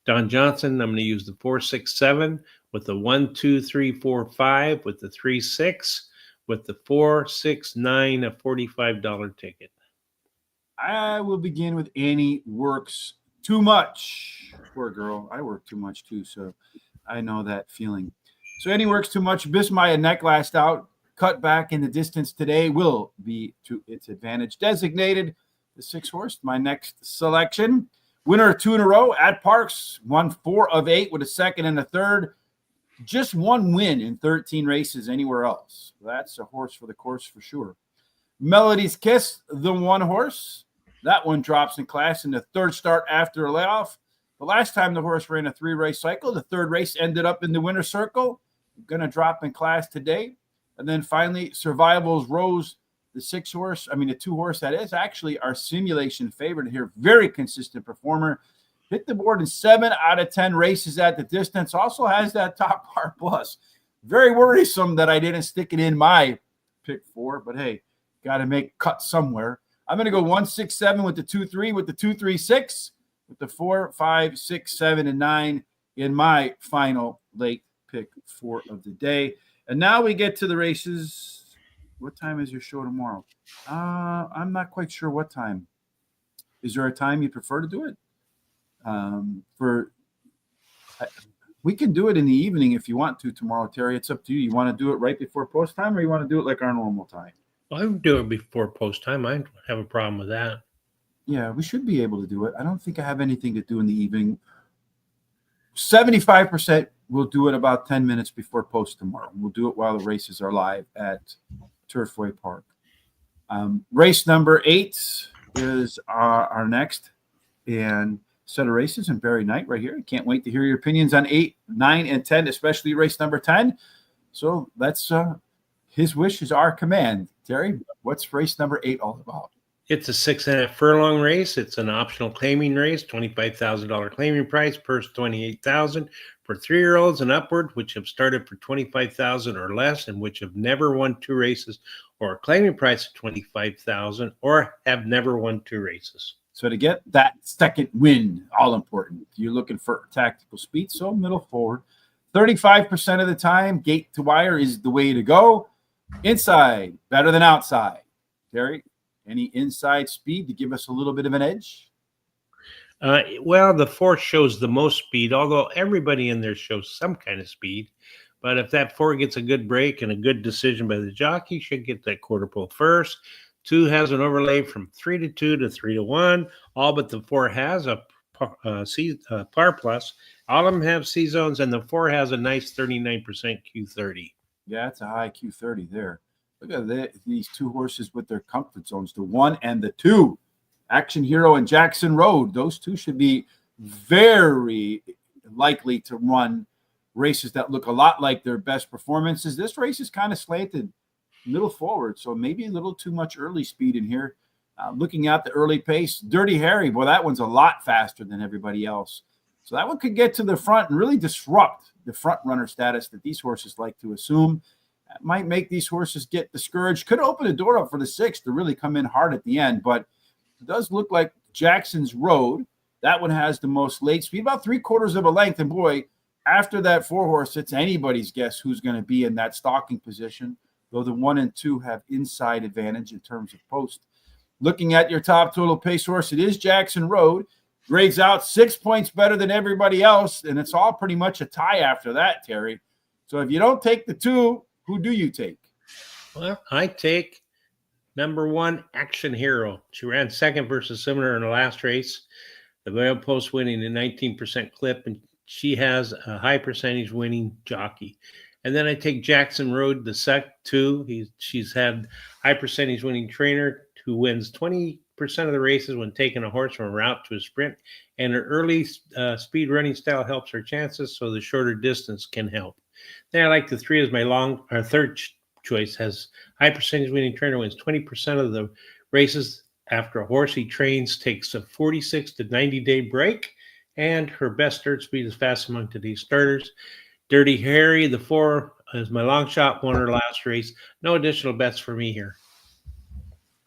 Don Johnson. I'm going to use the 4-6-7 with the 1-2-3-4-5 with the 3-6 with the 4-6-9, a $45 ticket. I will begin with Annie Works Too Much. Poor girl. I work too much too, so I know that feeling. So Annie Works Too Much. Bismaya neck last out. Cut back in the distance today will be to its advantage. Designated the 6 horse, my next selection. Winner 2 in a row at Parx. Won 4 of 8 with a second and a third. Just 1 win in 13 races anywhere else. That's a horse for the course for sure. Melody's Kiss, the 1 horse. That one drops in class in the 3rd start after a layoff. The last time the horse ran a 3-race cycle, the 3rd race ended up in the winner's circle. Going to drop in class today. And then finally, Survival's Rose, the 2 horse that is actually our simulation favorite here. Very consistent performer. Hit the board in 7 out of 10 races at the distance. Also has that top par plus. Very worrisome that I didn't stick it in my pick 4, but hey, got to make cuts somewhere. I'm going to go 1-6-7 with the 2-3, with the 2-3-6, with the 4, 5, 6, 7, and 9 in my final late pick 4 of the day. And now we get to the races. What time is your show tomorrow? I'm not quite sure what time. Is there a time you prefer to do it? We can do it in the evening if you want to tomorrow, Terry. It's up to you. You want to do it right before post time, or you want to do it like our normal time? I would do it before post time. I don't have a problem with that. Yeah, we should be able to do it. I don't think I have anything to do in the evening. 75% we'll do it about 10 minutes before post tomorrow. We'll do it while the races are live at Turfway Park. Race number 8 is our next and set of races, and Barry Knight right here. Can't wait to hear your opinions on 8, 9, and 10, especially race number 10. So that's his wish is our command. Terry, what's race number 8 all about? It's a 6.5 furlong race. It's an optional claiming race, $25,000 claiming price, purse $28,000 for 3-year-olds and upward, which have started for $25,000 or less and which have never won 2 races, or a claiming price of $25,000 or have never won 2 races. So to get that second win, all important. You're looking for tactical speed, so middle forward. 35% of the time, gate to wire is the way to go. Inside, better than outside. Terry, any inside speed to give us a little bit of an edge? Well, the 4 shows the most speed, although everybody in there shows some kind of speed. But if that 4 gets a good break and a good decision by the jockey, should get that quarter pole first. 2 has an overlay from 3-2 to 3-1. All but the 4 has a par plus. All of them have C zones, and the 4 has a nice 39% Q30. Yeah, it's a high Q30 there. Look at these 2 horses with their comfort zones, the 1 and the 2. Action Hero and Jackson Road. Those 2 should be very likely to run races that look a lot like their best performances. This race is kind of slanted middle forward, so maybe a little too much early speed in here. Looking at the early pace, Dirty Harry, boy, that one's a lot faster than everybody else. So that one could get to the front and really disrupt the front runner status that these horses like to assume. That might make these horses get discouraged. Could open the door up for the 6 to really come in hard at the end, but it does look like Jackson's Road. That one has the most late speed, about 3/4 of a length. And boy, after that 4 horse, it's anybody's guess who's going to be in that stalking position, though the 1 and 2 have inside advantage in terms of post. Looking at your top total pace horse, it is Jackson Road. Grades out 6 points better than everybody else, and it's all pretty much a tie after that, Terry. So if you don't take the 2, who do you take? Well, I take number 1, Action Hero. She ran second versus Similar in the last race. The rail post winning a 19% clip, and she has a high percentage winning jockey. And then I take Jackson Road, the 2. She's had high percentage winning trainer who wins 20% of the races when taking a horse from a route to a sprint. And her early speed running style helps her chances, so the shorter distance can help. Then I like the 3 as my third choice. Has high percentage winning trainer, wins 20% of the races after a horse he trains takes a 46 to 90-day break, and her best start speed is fast among today's starters. Dirty Harry, the 4, is my long shot, won her last race. No additional bets for me here.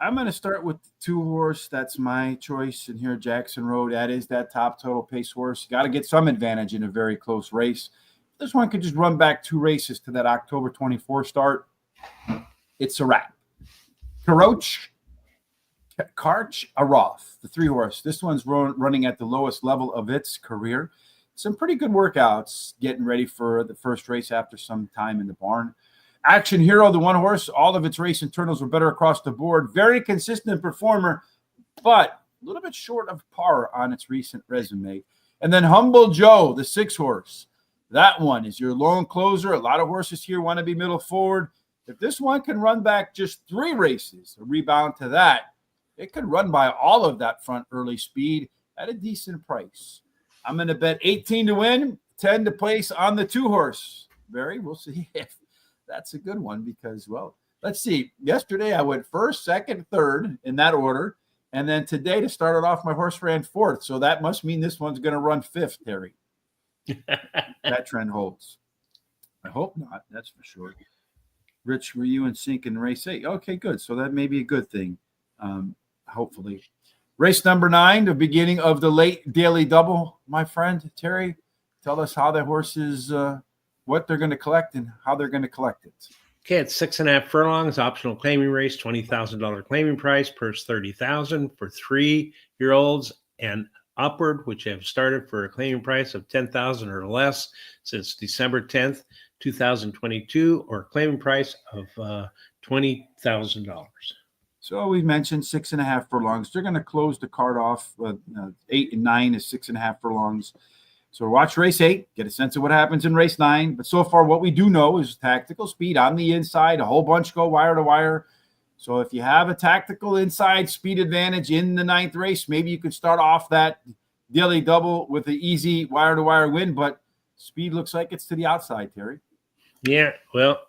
I'm going to start with the 2-horse. That's my choice. And here, Jackson Road, that is that top total pace horse. You got to get some advantage in a very close race. This one could just run back 2 races to that October 24 start. It's a wrap. Karch Aroth, the 3-horse. This one's running at the lowest level of its career. Some pretty good workouts getting ready for the first race after some time in the barn. Action Hero, the 1-horse, all of its race internals were better across the board. Very consistent performer, but a little bit short of par on its recent resume. And then Humble Joe, the 6-horse. That one is your lone closer. A lot of horses here want to be middle forward. If this one can run back just 3 races, a rebound to that, it could run by all of that front early speed at a decent price. I'm going to bet 18 to win, 10 to place on the 2-horse. Barry, we'll see if that's a good one because, well, let's see. Yesterday I went first, second, third in that order. And then today to start it off, my horse ran 4th. So that must mean this one's going to run 5th, Terry. That trend holds. I hope not. That's for sure. Rich, were you in sync in race 8? Okay, good. So that may be a good thing, hopefully. Race number 9, the beginning of the late daily double, my friend. Terry, tell us how the horses what they're going to collect and how they're going to collect it. Okay, it's 6.5 furlongs, optional claiming race, $20,000 claiming price, purse $30,000 for 3-year-olds and upward, which have started for a claiming price of $10,000 or less since December 10th, 2022, or claiming price of $20,000. So we mentioned 6.5 furlongs. They're going to close the card off. 8 and 9 is 6.5 furlongs. So watch race 8, get a sense of what happens in race 9. But so far, what we do know is tactical speed on the inside. A whole bunch go wire to wire. So if you have a tactical inside speed advantage in the 9th race, maybe you could start off that daily double with an easy wire to wire win. But speed looks like it's to the outside, Terry. Yeah, well,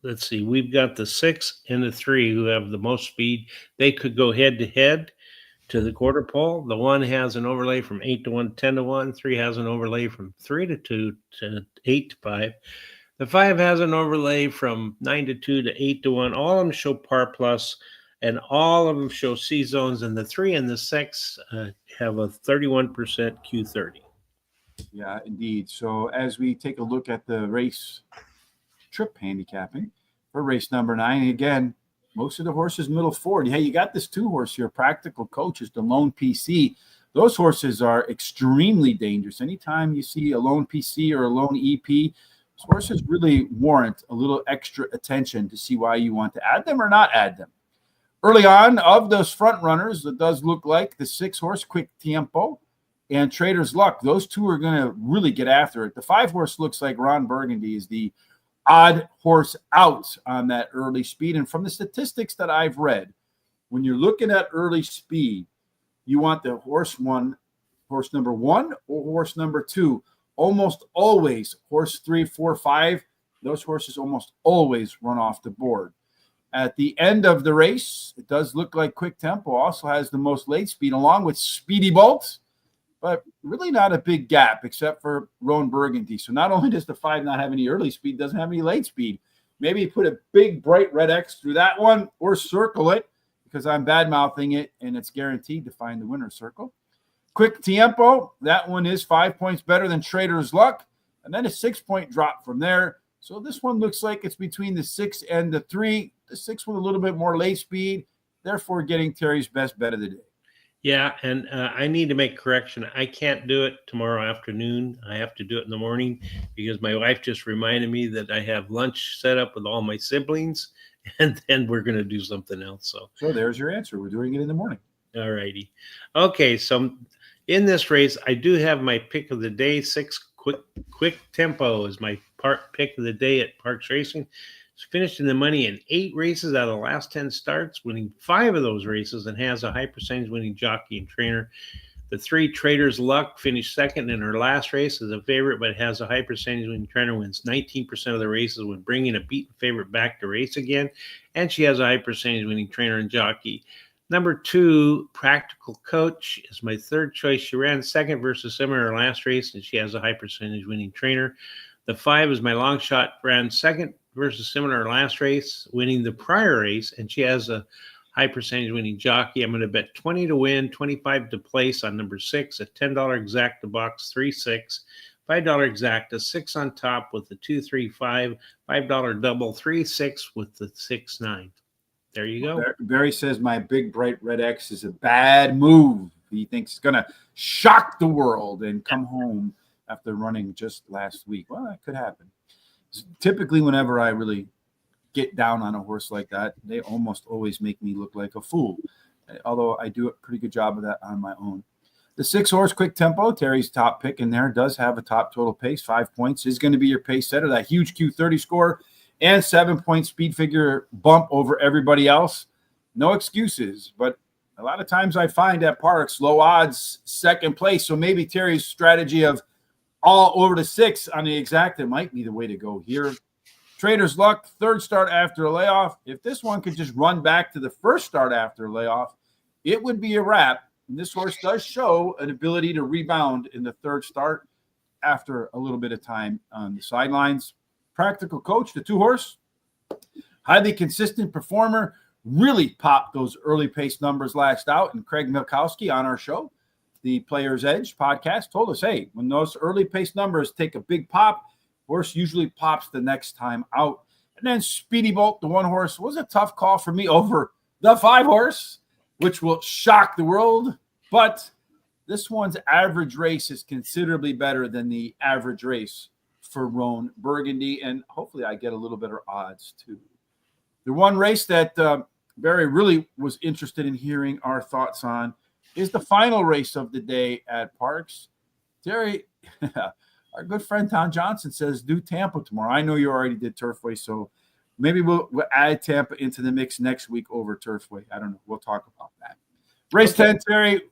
let's see. We've got the 6 and the 3 who have the most speed. They could go head to head to the quarter pole. The 1 has an overlay from 8 to 1, 10 to 1. 3 has an overlay from 3 to 2 to 8 to 5. The 5 has an overlay from 9 to 2 to 8 to 1. All of them show par plus, and all of them show C zones. And the 3 and the 6 have a 31% Q30. Yeah, indeed. So as we take a look at the race trip handicapping for race number 9, again, most of the horses middle forward. Hey, you got this 2-horse here, Practical Coaches, the lone PC. Those horses are extremely dangerous. Anytime you see a lone PC or a lone EP, those horses really warrant a little extra attention to see why you want to add them or not add them. Early on, of those front runners, it does look like the 6-horse Quick Tiempo and Trader's Luck. Those 2 are going to really get after it. The 5-horse looks like Ron Burgundy is the odd horse out on that early speed. And from the statistics that I've read, when you're looking at early speed, you want the horse number 1 or horse number 2. Almost always horse 3, 4, 5. Those horses almost always run off the board. At the end of the race, it does look like Quick Tempo also has the most late speed along with Speedy Bolt, but really not a big gap except for Roan Burgundy. So not only does the 5 not have any early speed, doesn't have any late speed. Maybe put a big bright red X through that one or circle it because I'm bad-mouthing it and it's guaranteed to find the winner's circle. Quick Tiempo, that one is 5 points better than Trader's Luck, and then a 6-point drop from there. So this one looks like it's between the 6 and the 3. The 6 with a little bit more late speed, therefore getting Terry's best bet of the day. Yeah, and I need to make correction. I can't do it tomorrow afternoon. I have to do it in the morning because my wife just reminded me that I have lunch set up with all my siblings, and then we're going to do something else. So there's your answer. We're doing it in the morning. All righty. Okay, so in this race, I do have my pick of the day. 6 Quick Tempo is my pick of the day at Parx Racing. It's finished in the money in 8 races out of the last 10 starts, winning 5 of those races, and has a high percentage winning jockey and trainer. The 3 Trader's Luck finished second in her last race as a favorite, but has a high percentage winning trainer, wins 19% of the races when bringing a beaten favorite back to race again, and she has a high percentage winning trainer and jockey. Number 2, Practical Coach, is my third choice. She ran second versus similar in her last race, and she has a high percentage winning trainer. The 5 is my long shot, ran second versus similar in her last race, winning the prior race, and she has a high percentage winning jockey. I'm going to bet 20 to win, 25 to place on number 6, a $10 exacta box, 3-6, $5 exacta, 6 on top with the 2-3-5, $5 double, 3-6 with the 6-9. There you go. Barry says my big bright red X is a bad move. He thinks it's going to shock the world and come home after running just last week. Well, that could happen. Typically, whenever I really get down on a horse like that, they almost always make me look like a fool, although I do a pretty good job of that on my own. The 6-horse Quick Tempo, Terry's top pick in there, does have a top total pace, 5 points, is going to be your pace setter, that huge Q30 score, and 7-point speed figure bump over everybody else. No excuses, but a lot of times I find at Parx, low odds, second place. So maybe Terry's strategy of all over to 6 on the exacta might be the way to go here. Trader's Luck, third start after a layoff. If this one could just run back to the first start after a layoff, it would be a wrap. And this horse does show an ability to rebound in the third start after a little bit of time on the sidelines. Practical Coach, the 2-horse, highly consistent performer, really popped those early pace numbers last out. And Craig Milkowski on our show, the Player's Edge podcast, told us, hey, when those early pace numbers take a big pop, horse usually pops the next time out. And then Speedy Bolt, the 1-horse, was a tough call for me over the 5-horse, which will shock the world. But this one's average race is considerably better than the average race for Roan Burgundy, and hopefully I get a little better odds too. The one race that Barry really was interested in hearing our thoughts on is the final race of the day at Parx. Terry, our good friend Tom Johnson says do Tampa tomorrow. I know you already did Turfway, so maybe we'll add Tampa into the mix next week over Turfway. I don't know. We'll talk about that. Race 10, Terry,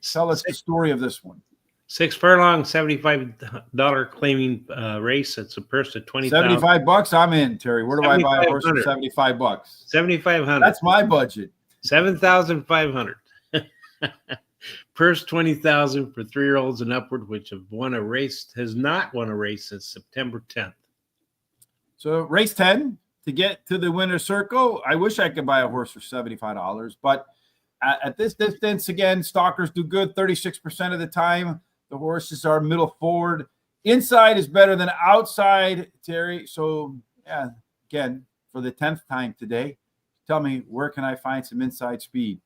tell us the story of this one. 6 furlong, $75 claiming race. It's a purse of $20,000. $75. I'm in, Terry. Where do I buy a horse for $75? $7,500. That's my budget. $7,500. Purse $20,000 for 3-year-olds and upward, which have not won a race since September 10th. So race 10 to get to the winner's circle. I wish I could buy a horse for $75, but at this distance, again, stalkers do good 36% of the time. The horses are middle forward. Inside is better than outside, Terry. So, yeah, again, for the 10th time today, tell me, where can I find some inside speed?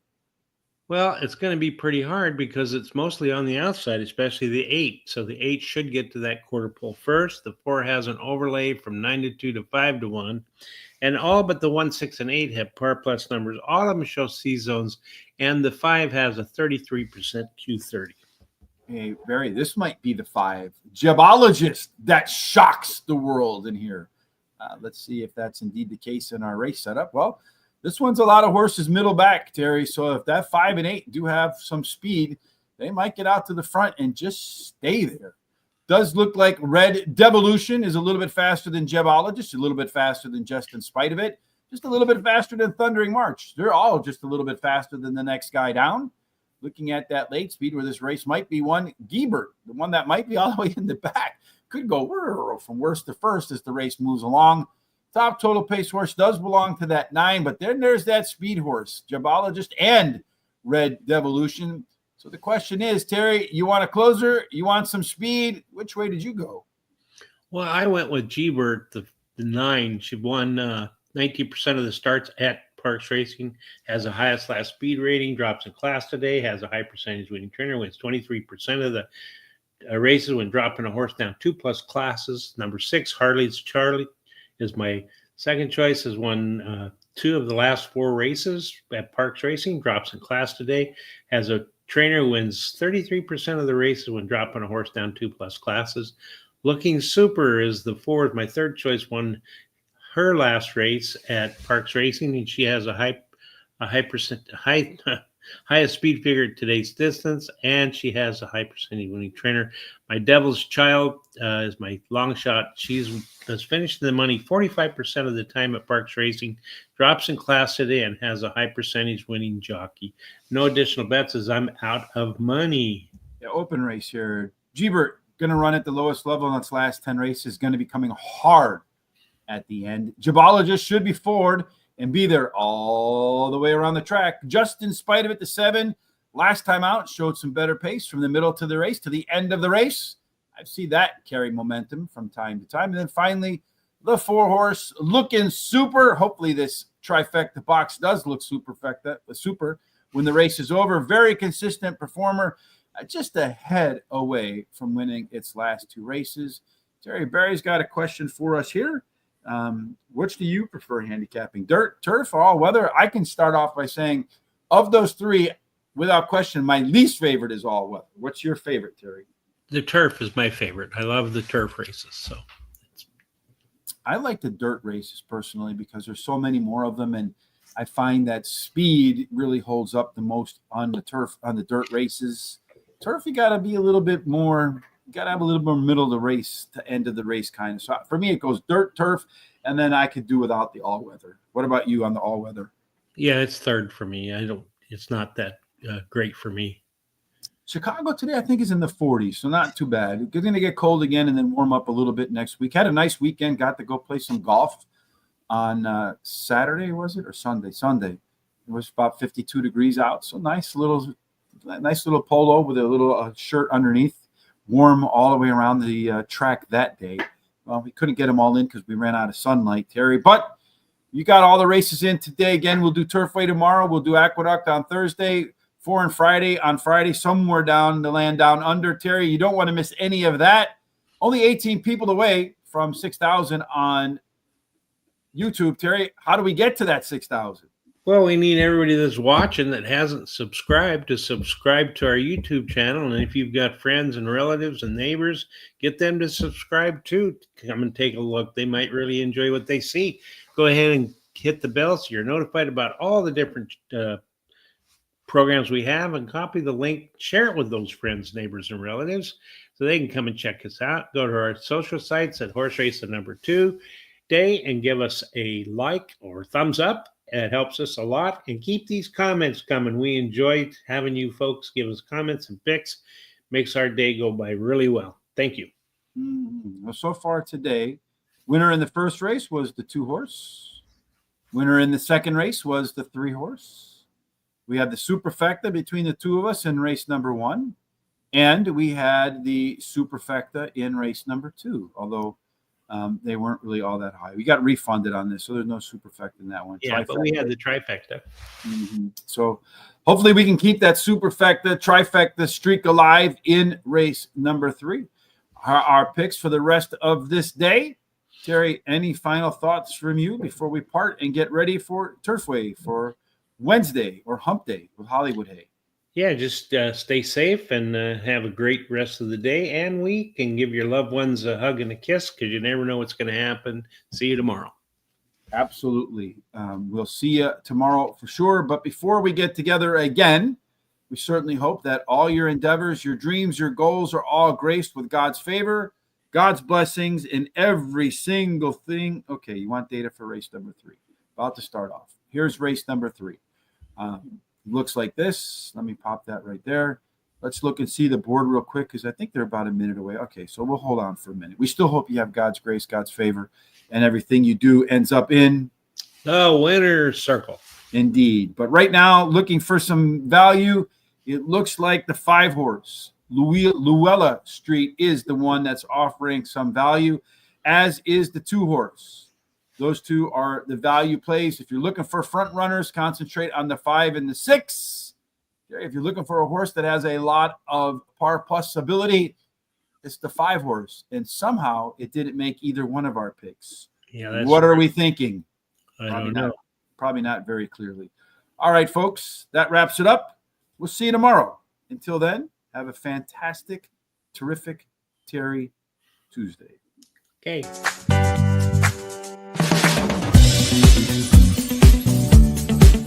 Well, it's going to be pretty hard because it's mostly on the outside, especially the 8. So the 8 should get to that quarter pole first. The 4 has an overlay from 9-2 to 5-1. And all but the 1, 6, and 8 have par plus numbers. All of them show C zones. And the 5 has a 33% Q30. Hey, Barry, this might be the 5 Gebologist that shocks the world in here. Let's see if that's indeed the case in our race setup. Well, this one's a lot of horses middle back, Terry. So if that 5 and 8 do have some speed, they might get out to the front and just stay there. Does look like Red Devolution is a little bit faster than Gebologist, a little bit faster than Just in Spite of It, just a little bit faster than Thundering March. They're all just a little bit faster than the next guy down. Looking at that late speed where this race might be one, Giebert, the one that might be all the way in the back, could go from worst to first as the race moves along. Top total pace horse does belong to that 9, but then there's that speed horse, Gebologist and Red Devolution. So the question is, Terry, you want a closer? You want some speed? Which way did you go? Well, I went with Giebert, the 9. She won 19% of the starts at Parx Racing, has the highest last speed rating, drops in class today, has a high percentage winning trainer, wins 23% of the races when dropping a horse down 2+ classes. Number 6, Harley's Charlie, is my second choice, has won 2 of the last 4 races at Parx Racing, drops in class today, has a trainer, wins 33% of the races when dropping a horse down 2+ classes. Looking Super is the 4th, my third choice, won her last race at Parx Racing, and she has a high highest speed figure at today's distance, and she has a high percentage winning trainer. My Devil's Child is my long shot. She's finished the money 45% of the time at Parx Racing, drops in class today, and has a high percentage winning jockey. No additional bets as I'm out of money. Yeah, open race here. Gebert going to run at the lowest level in its last 10 races, going to be coming hard at the end. Jabologist should be forward and be there all the way around the track. Just in spite of it, the 7 last time out showed some better pace from the middle to the race to the end of the race. I've seen that carry momentum from time to time. And then finally, the 4 horse looking super. Hopefully this trifecta box does look super when the race is over. Very consistent performer, just a head away from winning its last 2 races. Terry Barry's got a question for us here. Which do you prefer handicapping? Dirt, turf, or all weather? I can start off by saying, of those 3, without question, my least favorite is all weather. What's your favorite, Terry? The turf is my favorite. I love the turf races. So I like the dirt races personally because there's so many more of them, and I find that speed really holds up the most on the turf, on the dirt races. Turf, you got to be a little bit more. You got to have a little more middle of the race to end of the race kind of. So for me, it goes dirt, turf, and then I could do without the all weather. What about you on the all weather? Yeah, it's third for me. It's not that great for me. Chicago today, I think, is in the 40s, so not too bad. It's going to get cold again and then warm up a little bit next week. Had a nice weekend. Got to go play some golf on Saturday, was it, or Sunday? Sunday. It was about 52 degrees out, so nice little polo with a little shirt underneath. Warm all the way around the track that day. Well, we couldn't get them all in because we ran out of sunlight, Terry. But you got all the races in today. Again, we'll do Turfway tomorrow. We'll do Aqueduct on Thursday. 4 and Friday. On Friday, somewhere down the land down under. Terry, you don't want to miss any of that. Only 18 people away from 6,000 on YouTube. Terry, how do we get to that 6,000? Well, we need everybody that's watching that hasn't subscribed to subscribe to our YouTube channel. And if you've got friends and relatives and neighbors, get them to subscribe too. Come and take a look. They might really enjoy what they see. Go ahead and hit the bell so you're notified about all the different programs we have, and copy the link, share it with those friends, neighbors, and relatives so they can come and check us out. Go to our social sites at Horse Race number 2 Day and give us a like or thumbs up. It helps us a lot. And keep these comments coming. We enjoy having you folks give us comments and picks. Makes our day go by really well. Thank you. Well, so far today, winner in the first race was the 2 horse. Winner in the second race was the 3 horse. We had the superfecta between the 2 of us in race number 1, and we had the superfecta in race number 2, although they weren't really all that high. We got refunded on this, so there's no superfecta in that one. Yeah, but we had the trifecta. So hopefully we can keep that superfecta, trifecta streak alive in race number 3. Our picks for the rest of this day. Terry, any final thoughts from you before we part and get ready for Turfway for Wednesday or Hump Day with Hollywood Hay? Yeah, just stay safe and have a great rest of the day and week, and give your loved ones a hug and a kiss because you never know what's going to happen. See you tomorrow. Absolutely. We'll see you tomorrow for sure. But before we get together again, we certainly hope that all your endeavors, your dreams, your goals are all graced with God's favor, God's blessings in every single thing. Okay, you want data for race number 3. About to start off. Here's race number 3. Looks like this. Let me pop that right there. Let's look and see the board real quick because I think they're about a minute away. Okay, so we'll hold on for a minute. We still hope you have God's grace, God's favor, and everything you do ends up in the winner's circle. Indeed. But right now, looking for some value, it looks like the 5 horse. Luella Street is the one that's offering some value, as is the 2 horse. Those 2 are the value plays. If you're looking for front runners, concentrate on the 5 and the 6. If you're looking for a horse that has a lot of par possibility, it's the 5 horse. And somehow it didn't make either one of our picks. Yeah. What are we thinking? I don't know. Probably not very clearly. All right, folks, that wraps it up. We'll see you tomorrow. Until then, have a fantastic, terrific Terry Tuesday. Okay.